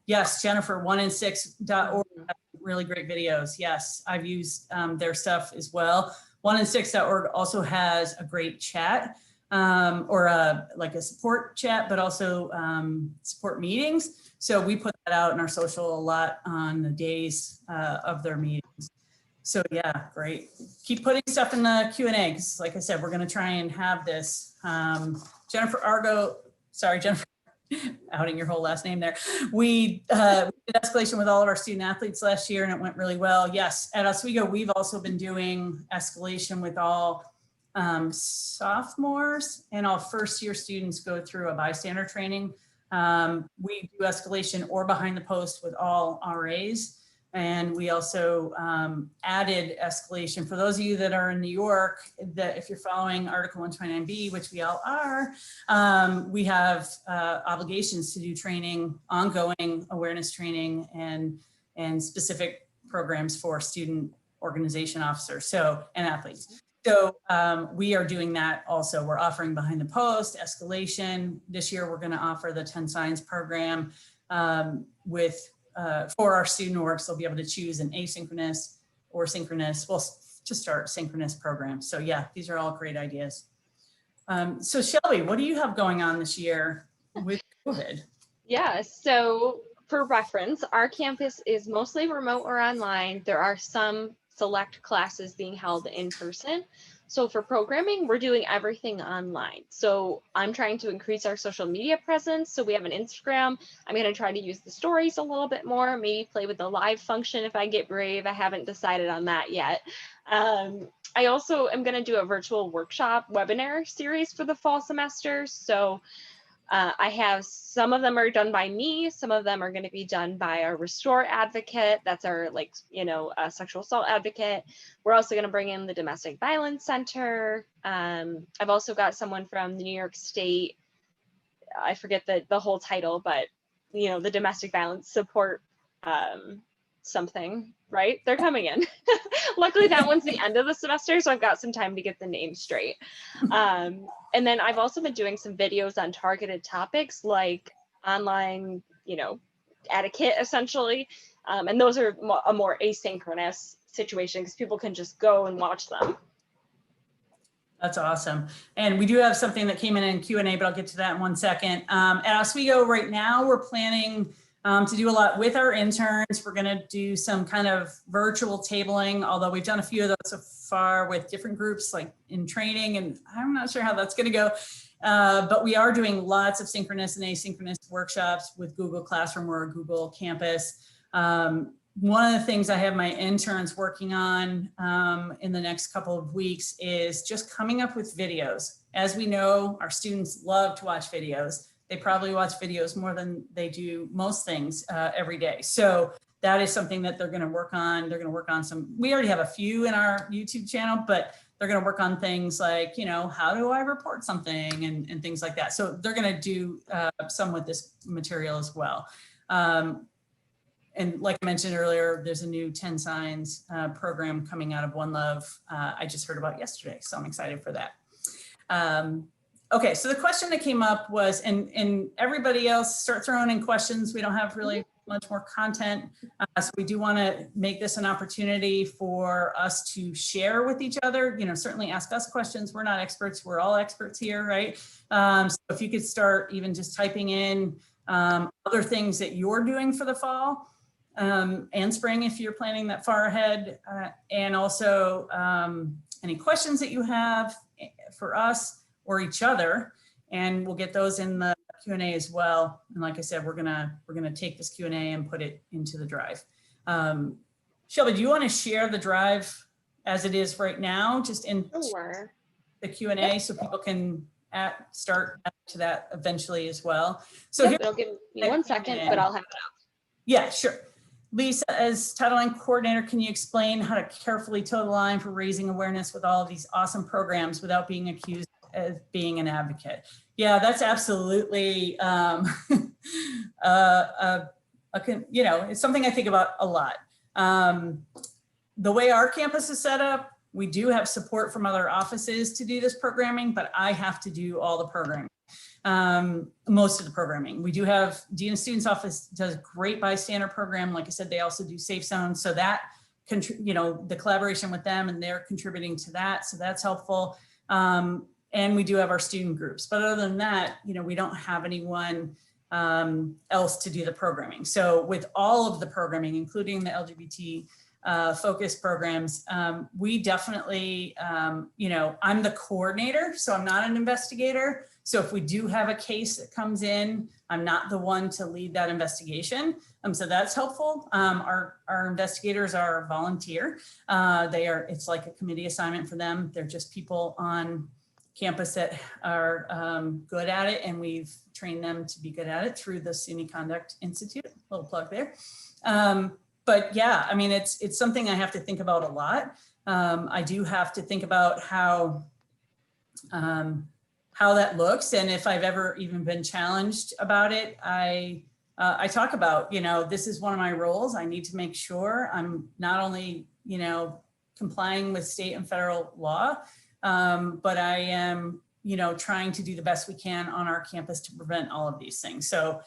Yes, Jennifer, 1in6.org, really great videos. Yes, I've used their stuff as well. 1in6.org also has a great chat or like a support chat, but also support meetings. So we put that out in our social a lot on the days of their meetings. So yeah, great. Keep putting stuff in the Q&A because like I said, we're going to try and have this. Jennifer, outing your whole last name there. We did escalation with all of our student athletes last year and it went really well. Yes, at Oswego, we've also been doing escalation with all sophomores, and all first year students go through a bystander training. We do escalation or behind the post with all RAs. And we also added escalation for those of you that are in New York, that if you're following Article 129B, which we all are, we have obligations to do training, ongoing awareness training, and specific programs for student organization officers, and athletes. So we are doing that also. We're offering behind the post, escalation. This year, we're going to offer the 10 Signs program for our student orgs. They'll be able to choose an asynchronous or synchronous, well, to start synchronous programs. So yeah, these are all great ideas. So Shelby, what do you have going on this year with COVID? Yeah, so for reference, our campus is mostly remote or online. There are some select classes being held in person. So for programming, we're doing everything online. So I'm trying to increase our social media presence. So we have an Instagram. I'm going to try to use the stories a little bit more, maybe play with the live function if I get brave. I haven't decided on that yet. I also am going to do a virtual workshop webinar series for the fall semester. So I have some of them are done by me. Some of them are going to be done by our Restore advocate. That's our sexual assault advocate. We're also going to bring in the Domestic Violence Center. I've also got someone from the New York State. I forget the whole title, but the Domestic Violence Support something, right? They're coming in. Luckily, that one's the end of the semester, so I've got some time to get the name straight. And then I've also been doing some videos on targeted topics like online, etiquette, essentially. And those are a more asynchronous situation because people can just go and watch them. That's awesome. And we do have something that came in Q&A, but I'll get to that in 1 second. At Oswego right now, we're planning to do a lot with our interns. We're going to do some kind of virtual tabling, although we've done a few of those so far with different groups like in training, and I'm not sure how that's going to go. But we are doing lots of synchronous and asynchronous workshops with Google Classroom or Google Campus. One of the things I have my interns working on in the next couple of weeks is just coming up with videos. As we know, our students love to watch videos. They probably watch videos more than they do most things every day. So that is something that they're going to work on. They're going to work on we already have a few in our YouTube channel, but they're going to work on things like, how do I report something and things like that. So they're going to do some with this material as well. And like I mentioned earlier, there's a new 10 Signs program coming out of One Love. I just heard about yesterday, so I'm excited for that. Okay, so the question that came up was, and everybody else start throwing in questions. We don't have really much more content. So we do want to make this an opportunity for us to share with each other, certainly ask us questions. We're not experts. We're all experts here, right? So if you could start even just typing in other things that you're doing for the fall and spring, if you're planning that far ahead, and also any questions that you have for us or each other, and we'll get those in the Q&A as well. And like I said, we're gonna take this Q&A and put it into the drive. Shelby, do you want to share the drive as it is right now, just in the Q&A, yep, so people can start to that eventually as well? So yep, it'll give me 1 second, but I'll have it up. Yeah, sure. Lisa, as Title IX coordinator, can you explain how to carefully toe the line for raising awareness with all of these awesome programs without being accused of being an advocate? Yeah, that's absolutely, it's something I think about a lot. The way our campus is set up, we do have support from other offices to do this programming, but I have to do all the programming. Most of the programming. We do have Dean of Students Office does a great bystander program. Like I said, they also do Safe Zones. So that, the collaboration with them, and they're contributing to that. So that's helpful. And we do have our student groups. But other than that, we don't have anyone else to do the programming. So with all of the programming, including the LGBT focus programs, we definitely, I'm the coordinator, so I'm not an investigator. So if we do have a case that comes in, I'm not the one to lead that investigation. So that's helpful. Our investigators are volunteer. It's like a committee assignment for them. They're just people on campus that are good at it, and we've trained them to be good at it through the SUNY Conduct Institute. Little plug there. But yeah, I mean, it's something I have to think about a lot. I do have to think about how that looks, and if I've ever even been challenged about it. I talk about, this is one of my roles. I need to make sure I'm not only, complying with state and federal law, but I am, trying to do the best we can on our campus to prevent all of these things. So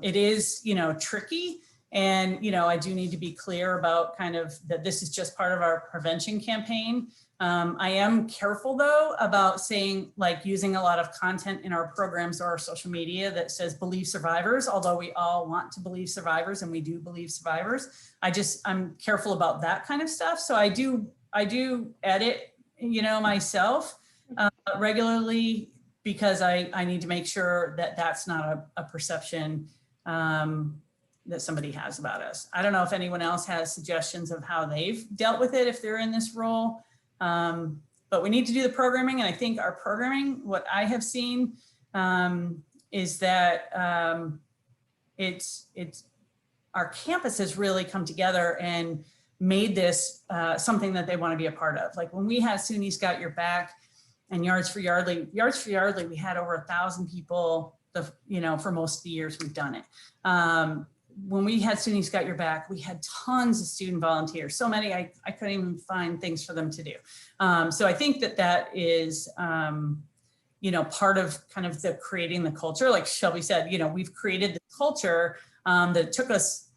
it is, tricky. And, I do need to be clear about kind of that this is just part of our prevention campaign. I am careful though about saying, like, using a lot of content in our programs or our social media that says believe survivors, although we all want to believe survivors and we do believe survivors. I'm careful about that kind of stuff. So I do edit, myself regularly, because I need to make sure that that's not a perception that somebody has about us. I don't know if anyone else has suggestions of how they've dealt with it if they're in this role. But we need to do the programming. And I think our programming, what I have seen is that it's our campus has really come together and made this something that they want to be a part of. Like when we had SUNY's Got Your Back and Yards for Yardley, we had over 1,000 people, for most of the years we've done it. When we had SUNY's Got Your Back, we had tons of student volunteers, so many I couldn't even find things for them to do. So I think that is, part of kind of the creating the culture. Like Shelby said, we've created the culture that took us,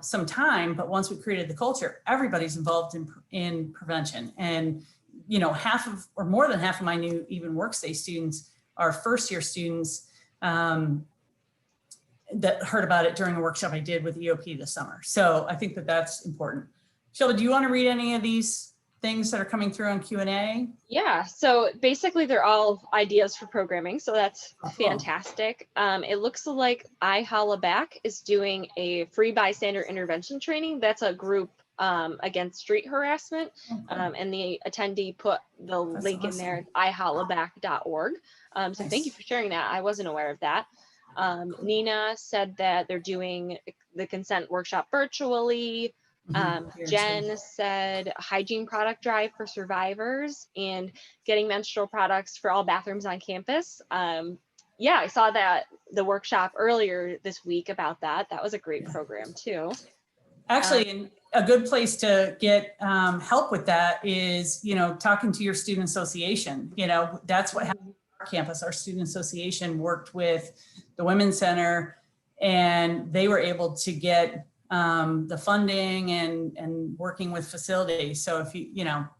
some time, but once we created the culture, everybody's involved in prevention. And, more than half of my new even workstay students are first year students that heard about it during a workshop I did with EOP this summer. So I think that that's important. Shelby, do you want to read any of these things that are coming through on Q&A? Yeah, so basically they're all ideas for programming. So that's fantastic. It looks like I Holla Back is doing a free bystander intervention training. That's a group against street harassment. And the attendee put the link in there, ihollaback.org. So thank you for sharing that. I wasn't aware of that. Nina said that they're doing the consent workshop virtually. Jen said hygiene product drive for survivors and getting menstrual products for all bathrooms on campus. Yeah, I saw that the workshop earlier this week about that. That was a great program too. Actually, a good place to get help with that is, talking to your student association. That's what happened at our campus. Our student association worked with the Women's Center, and they were able to get the funding and working with facilities. So if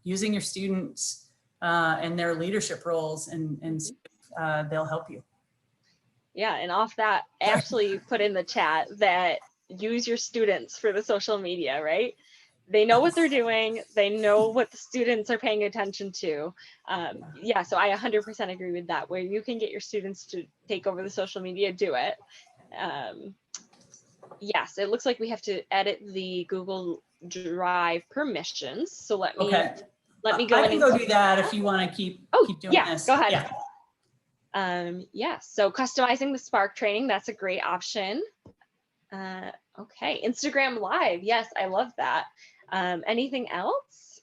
using your students and their leadership roles and they'll help you. Yeah, and off that, Ashley put in the chat that use your students for the social media, right? They know what they're doing. They know what the students are paying attention to. Yeah, so I 100% agree with that. Where you can get your students to take over the social media, do it. Yes, it looks like we have to edit the Google Drive permissions. So let me go. I can go do that if you want to keep doing this. Go ahead. Yeah. So customizing the Spark training, that's a great option. Okay, Instagram Live. Yes, I love that. Anything else?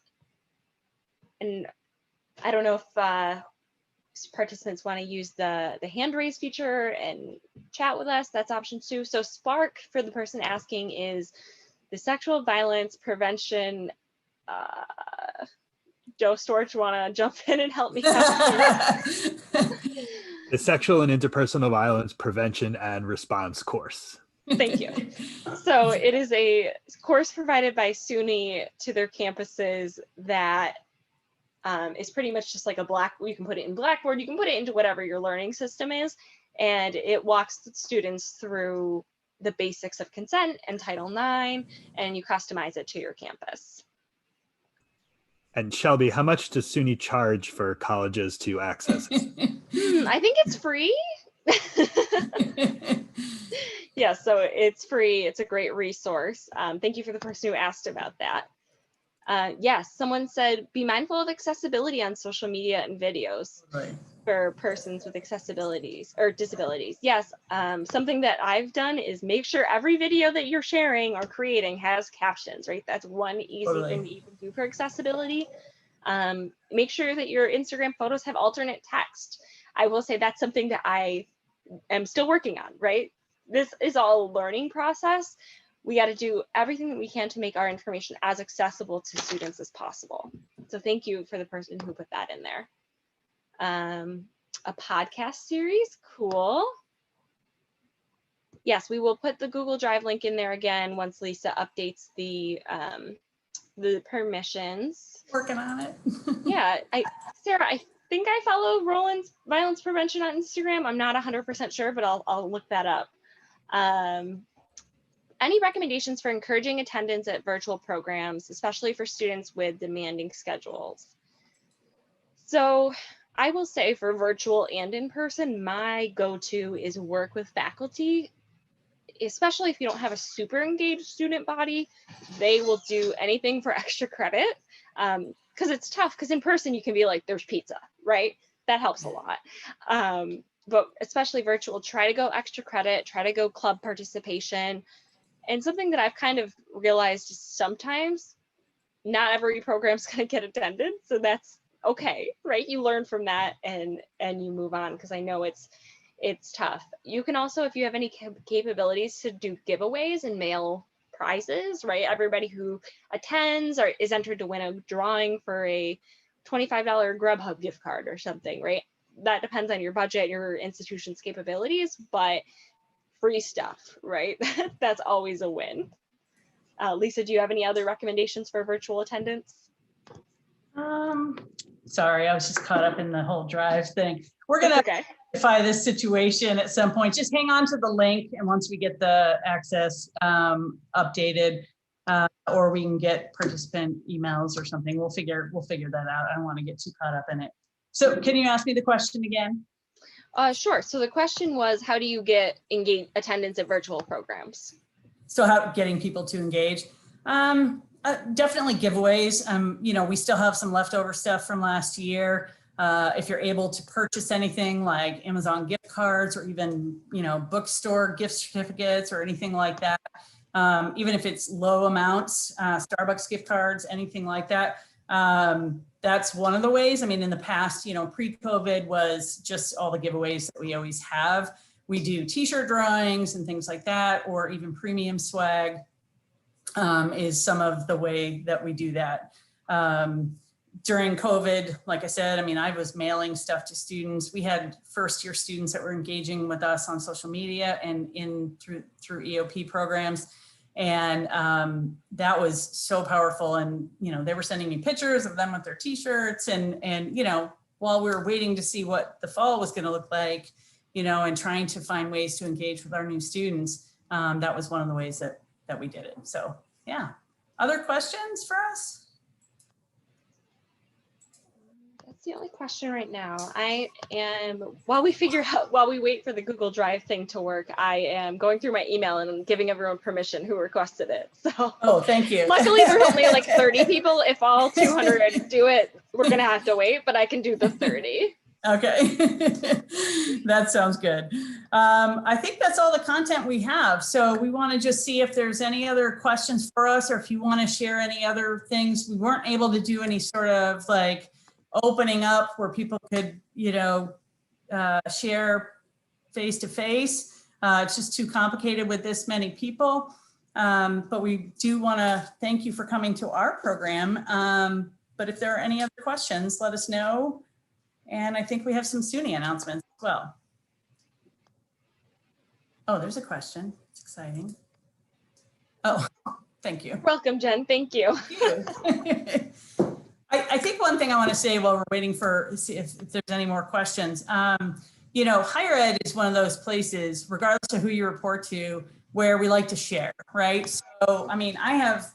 And I don't know if participants want to use the hand raise feature and chat with us. That's option 2. So Spark, for the person asking, is the sexual violence prevention. Joe Storch, want to jump in and help me out? The Sexual and Interpersonal Violence Prevention and Response course. Thank you. So it is a course provided by SUNY to their campuses that is pretty much just like you can put it in Blackboard, you can put it into whatever your learning system is, and it walks students through the basics of consent and Title IX, and you customize it to your campus. And Shelby, how much does SUNY charge for colleges to access it? I think it's free. Yeah, so it's free. It's a great resource. Thank you for the person who asked about that. Yes, someone said, be mindful of accessibility on social media and videos for persons with accessibilities or disabilities. Yes, something that I've done is make sure every video that you're sharing or creating has captions, right? That's one easy thing that you can do for accessibility. Make sure that your Instagram photos have alternate text. I will say that's something that I am still working on, right? This is all a learning process. We got to do everything that we can to make our information as accessible to students as possible. So thank you for the person who put that in there. A podcast series, cool. Yes, we will put the Google Drive link in there again once Lisa updates the permissions. Working on it. Yeah, Sarah, I think I follow Roland's Violence Prevention on Instagram. I'm not 100% sure, but I'll look that up. Any recommendations for encouraging attendance at virtual programs, especially for students with demanding schedules? So I will say for virtual and in person, my go-to is work with faculty, especially if you don't have a super engaged student body. They will do anything for extra credit, because it's tough, because in person you can be like, there's pizza, right? That helps a lot. But especially virtual, try to go extra credit, try to go club participation. And something that I've kind of realized is sometimes not every program's going to get attended. So that's okay, right? You learn from that and you move on, because I know it's tough. You can also, if you have any capabilities to do giveaways and mail prizes, right? Everybody who attends or is entered to win a drawing for a $25 Grubhub gift card or something, right? That depends on your budget, your institution's capabilities, but free stuff, right? That's always a win. Lisa, do you have any other recommendations for virtual attendance? Sorry, I was just caught up in the whole drive thing. We're gonna rectify this situation at some point. Just hang on to the link, and once we get the access updated, or we can get participant emails or something, we'll figure that out. I don't want to get too caught up in it. So can you ask me the question again? Sure. So the question was, how do you get attendance at virtual programs? So how getting people to engage? Definitely giveaways. You know, we still have some leftover stuff from last year. If you're able to purchase anything like Amazon gift cards, or even, you know, bookstore gift certificates or anything like that, even if it's low amounts, Starbucks gift cards, anything like that. That's one of the ways. I mean, in the past, you know, pre-COVID was just all the giveaways that we always have. We do t-shirt drawings and things like that, or even premium swag is some of the way that we do that. During COVID, like I said, I mean, I was mailing stuff to students. We had first-year students that were engaging with us on social media and through EOP programs. And that was so powerful. And, you know, they were sending me pictures of them with their t-shirts and, you know, while we were waiting to see what the fall was going to look like, you know, and trying to find ways to engage with our new students, that was one of the ways that we did it. So, yeah. Other questions for us? That's the only question right now. While we wait for the Google Drive thing to work, I am going through my email and giving everyone permission who requested it. So, oh, thank you. Luckily, there's only like 30 people. If all 200 do it, we're going to have to wait, but I can do the 30. Okay, that sounds good. I think that's all the content we have. So we want to just see if there's any other questions for us, or if you want to share any other things. We weren't able to do any sort of like opening up where people could, you know, share face to face. It's just too complicated with this many people. But we do want to thank you for coming to our program. But if there are any other questions, let us know. And I think we have some SUNY announcements as well. Oh, there's a question. It's exciting. Oh, thank you. Welcome, Jen. Thank you. Thank you. I think one thing I want to say while we're waiting for, see if there's any more questions, you know, higher ed is one of those places, regardless of who you report to, where we like to share, right? So, I mean, I have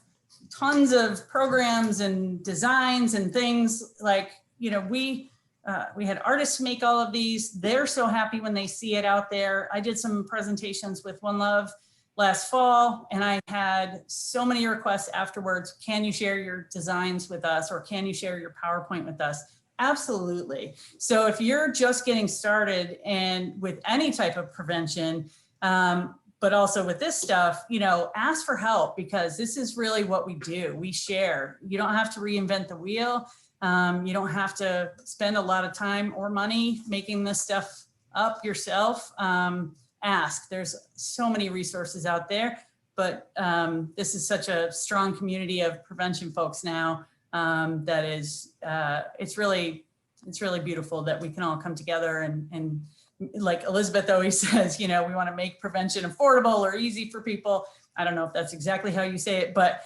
tons of programs and designs and things like, you know, we had artists make all of these. They're so happy when they see it out there. I did some presentations with One Love last fall, and I had so many requests afterwards. Can you share your designs with us, or can you share your PowerPoint with us? Absolutely. So if you're just getting started and with any type of prevention, but also with this stuff, you know, ask for help, because this is really what we do. We share. You don't have to reinvent the wheel. You don't have to spend a lot of time or money making this stuff up yourself. Ask. There's so many resources out there, but this is such a strong community of prevention folks now that is, it's really beautiful that we can all come together and like Elizabeth always says, you know, we want to make prevention affordable or easy for people. I don't know if that's exactly how you say it, but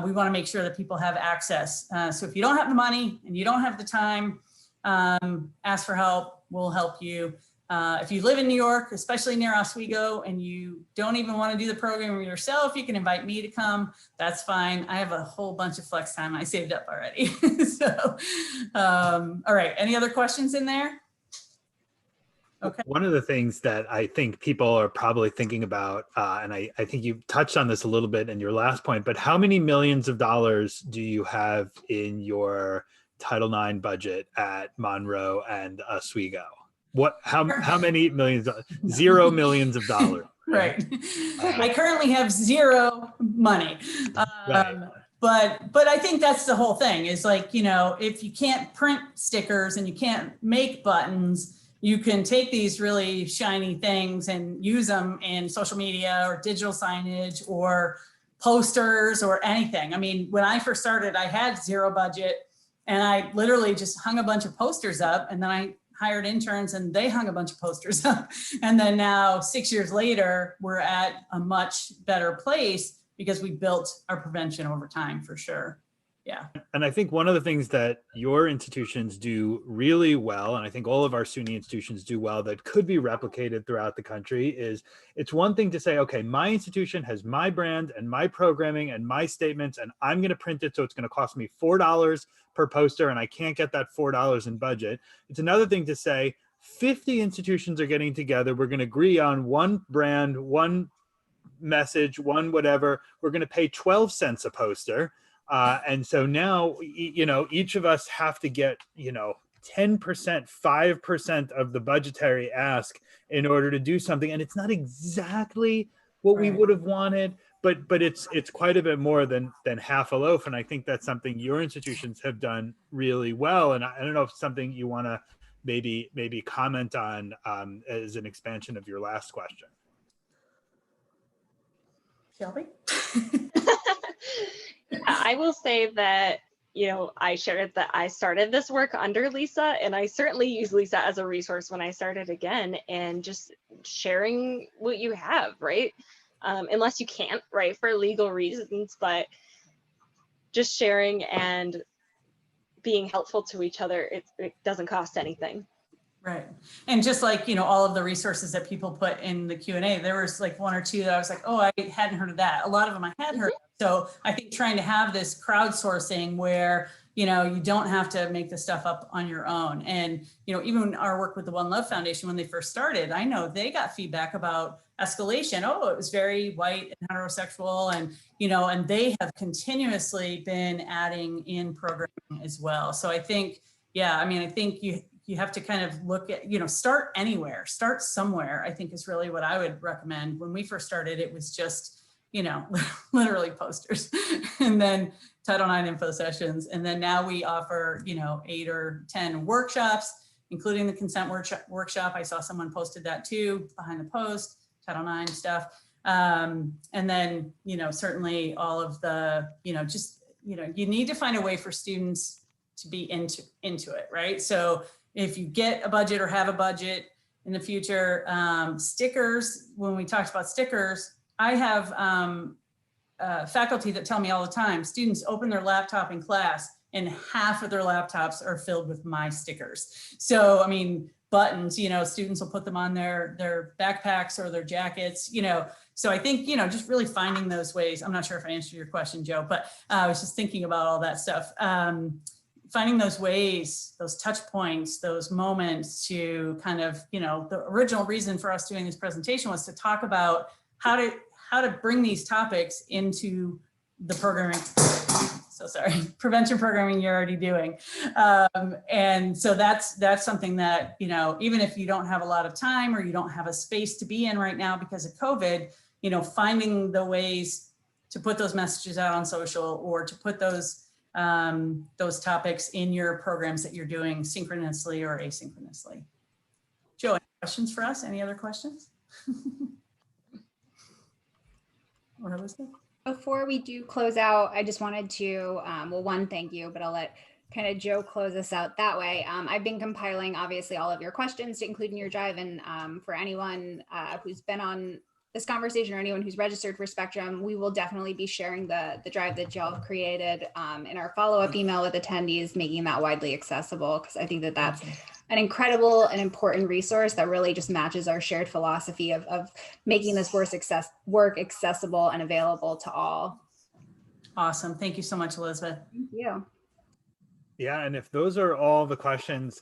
we want to make sure that people have access. So if you don't have the money and you don't have the time, ask for help. We'll help you. If you live in New York, especially near Oswego, and you don't even want to do the program yourself, you can invite me to come. That's fine. I have a whole bunch of flex time I saved up already. So, all right. Any other questions in there? Okay. One of the things that I think people are probably thinking about, and I think you touched on this a little bit in your last point, but how many millions of dollars do you have in your Title IX budget at Monroe and Oswego? How many millions? $0 millions of dollars. Right. I currently have zero money. Right. But I think that's the whole thing is like, you know, if you can't print stickers and you can't make buttons, you can take these really shiny things and use them in social media or digital signage or posters or anything. I mean, when I first started, I had zero budget and I literally just hung a bunch of posters up, and then I hired interns and they hung a bunch of posters up. And then now 6 years later, we're at a much better place because we built our prevention over time, for sure. Yeah. And I think one of the things that your institutions do really well, and I think all of our SUNY institutions do well, that could be replicated throughout the country, is it's one thing to say, okay, my institution has my brand and my programming and my statements, and I'm going to print it, so it's going to cost me $4 per poster, and I can't get that $4 in budget. It's another thing to say 50 institutions are getting together. We're going to agree on one brand, one message, one whatever. We're going to pay 12 cents a poster. And so now, you know, each of us have to get, you know, 10%, 5% of the budgetary ask in order to do something. And it's not exactly what we would have wanted, but it's quite a bit more than half a loaf. And I think that's something your institutions have done really well. And I don't know if it's something you want to maybe comment on as an expansion of your last question. Shelby? I will say that, you know, I shared that I started this work under Lisa, and I certainly use Lisa as a resource when I started again, and just sharing what you have, right? Unless you can't, right, for legal reasons, but just sharing and being helpful to each other, it doesn't cost anything. Right. And just like, you know, all of the resources that people put in the Q&A, there was like one or two that I was like, oh, I hadn't heard of that. A lot of them I had heard of. So I think trying to have this crowdsourcing where, you know, you don't have to make the stuff up on your own. And, you know, even our work with the One Love Foundation, when they first started, I know they got feedback about escalation. Oh, it was very white and heterosexual, and, you know, and they have continuously been adding in programming as well. So I think, yeah, I mean, I think you have to kind of look at, you know, start anywhere, start somewhere, I think is really what I would recommend. When we first started, it was just, you know, literally posters and then Title IX info sessions. And then now we offer, you know, 8 or 10 workshops, including the consent workshop. I saw someone posted that too, behind the post, Title IX stuff. And then, you know, certainly all of the, you know, just, you know, you need to find a way for students to be into it, right? So if you get a budget or have a budget in the future, stickers, when we talked about stickers, I have faculty that tell me all the time, students open their laptop in class and half of their laptops are filled with my stickers. So, I mean, buttons, students will put them on their backpacks or their jackets, so I think, just really finding those ways. I'm not sure if I answered your question, Joe, but I was just thinking about all that stuff. Finding those ways, those touch points, those moments to kind of, the original reason for us doing this presentation was to talk about how to bring these topics into the programming. So sorry, prevention programming you're already doing. And so that's something that, even if you don't have a lot of time or you don't have a space to be in right now because of COVID, finding the ways to put those messages out on social or to put those topics in your programs that you're doing synchronously or asynchronously. Joe, any questions for us? Any other questions? Or Elizabeth? Before we do close out, I just wanted to, one, thank you, but I'll let kind of Joe close us out that way. I've been compiling obviously all of your questions to include in your drive, and for anyone who's been on this conversation or anyone who's registered for Spectrum, we will definitely be sharing the drive that Joe created in our follow-up email with attendees, making that widely accessible, because I think that that's an incredible and important resource that really just matches our shared philosophy of making this work accessible and available to all. Awesome. Thank you so much, Elizabeth. Thank you. Yeah, and if those are all the questions,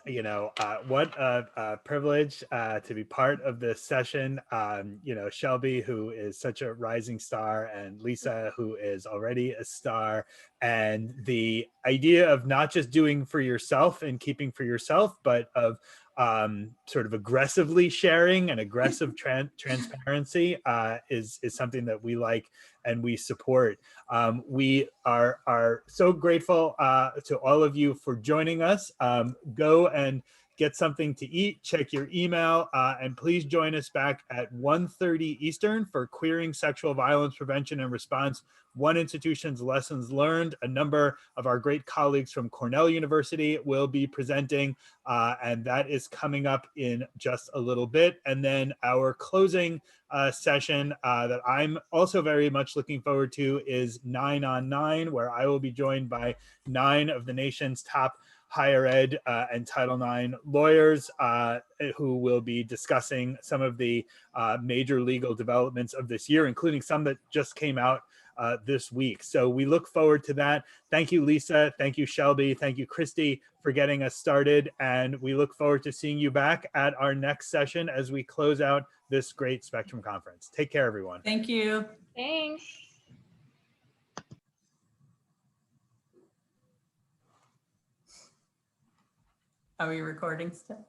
what a privilege to be part of this session. Shelby, who is such a rising star, and Lisa, who is already a star, and the idea of not just doing for yourself and keeping for yourself, but of sort of aggressively sharing and aggressive transparency is something that we like and we support. We are so grateful to all of you for joining us. Go and get something to eat, check your email, and please join us back at 1:30 Eastern for Queering Sexual Violence Prevention and Response, One Institution's Lessons Learned. A number of our great colleagues from Cornell University will be presenting, and that is coming up in just a little bit. And then our closing session that I'm also very much looking forward to is 9 on 9, where I will be joined by 9 of the nation's top higher ed and Title IX lawyers who will be discussing some of the major legal developments of this year, including some that just came out this week. So we look forward to that. Thank you, Lisa. Thank you, Shelby. Thank you, Christy, for getting us started. And we look forward to seeing you back at our next session as we close out this great Spectrum conference. Take care, everyone. Thank you. Thanks. Are we recording still?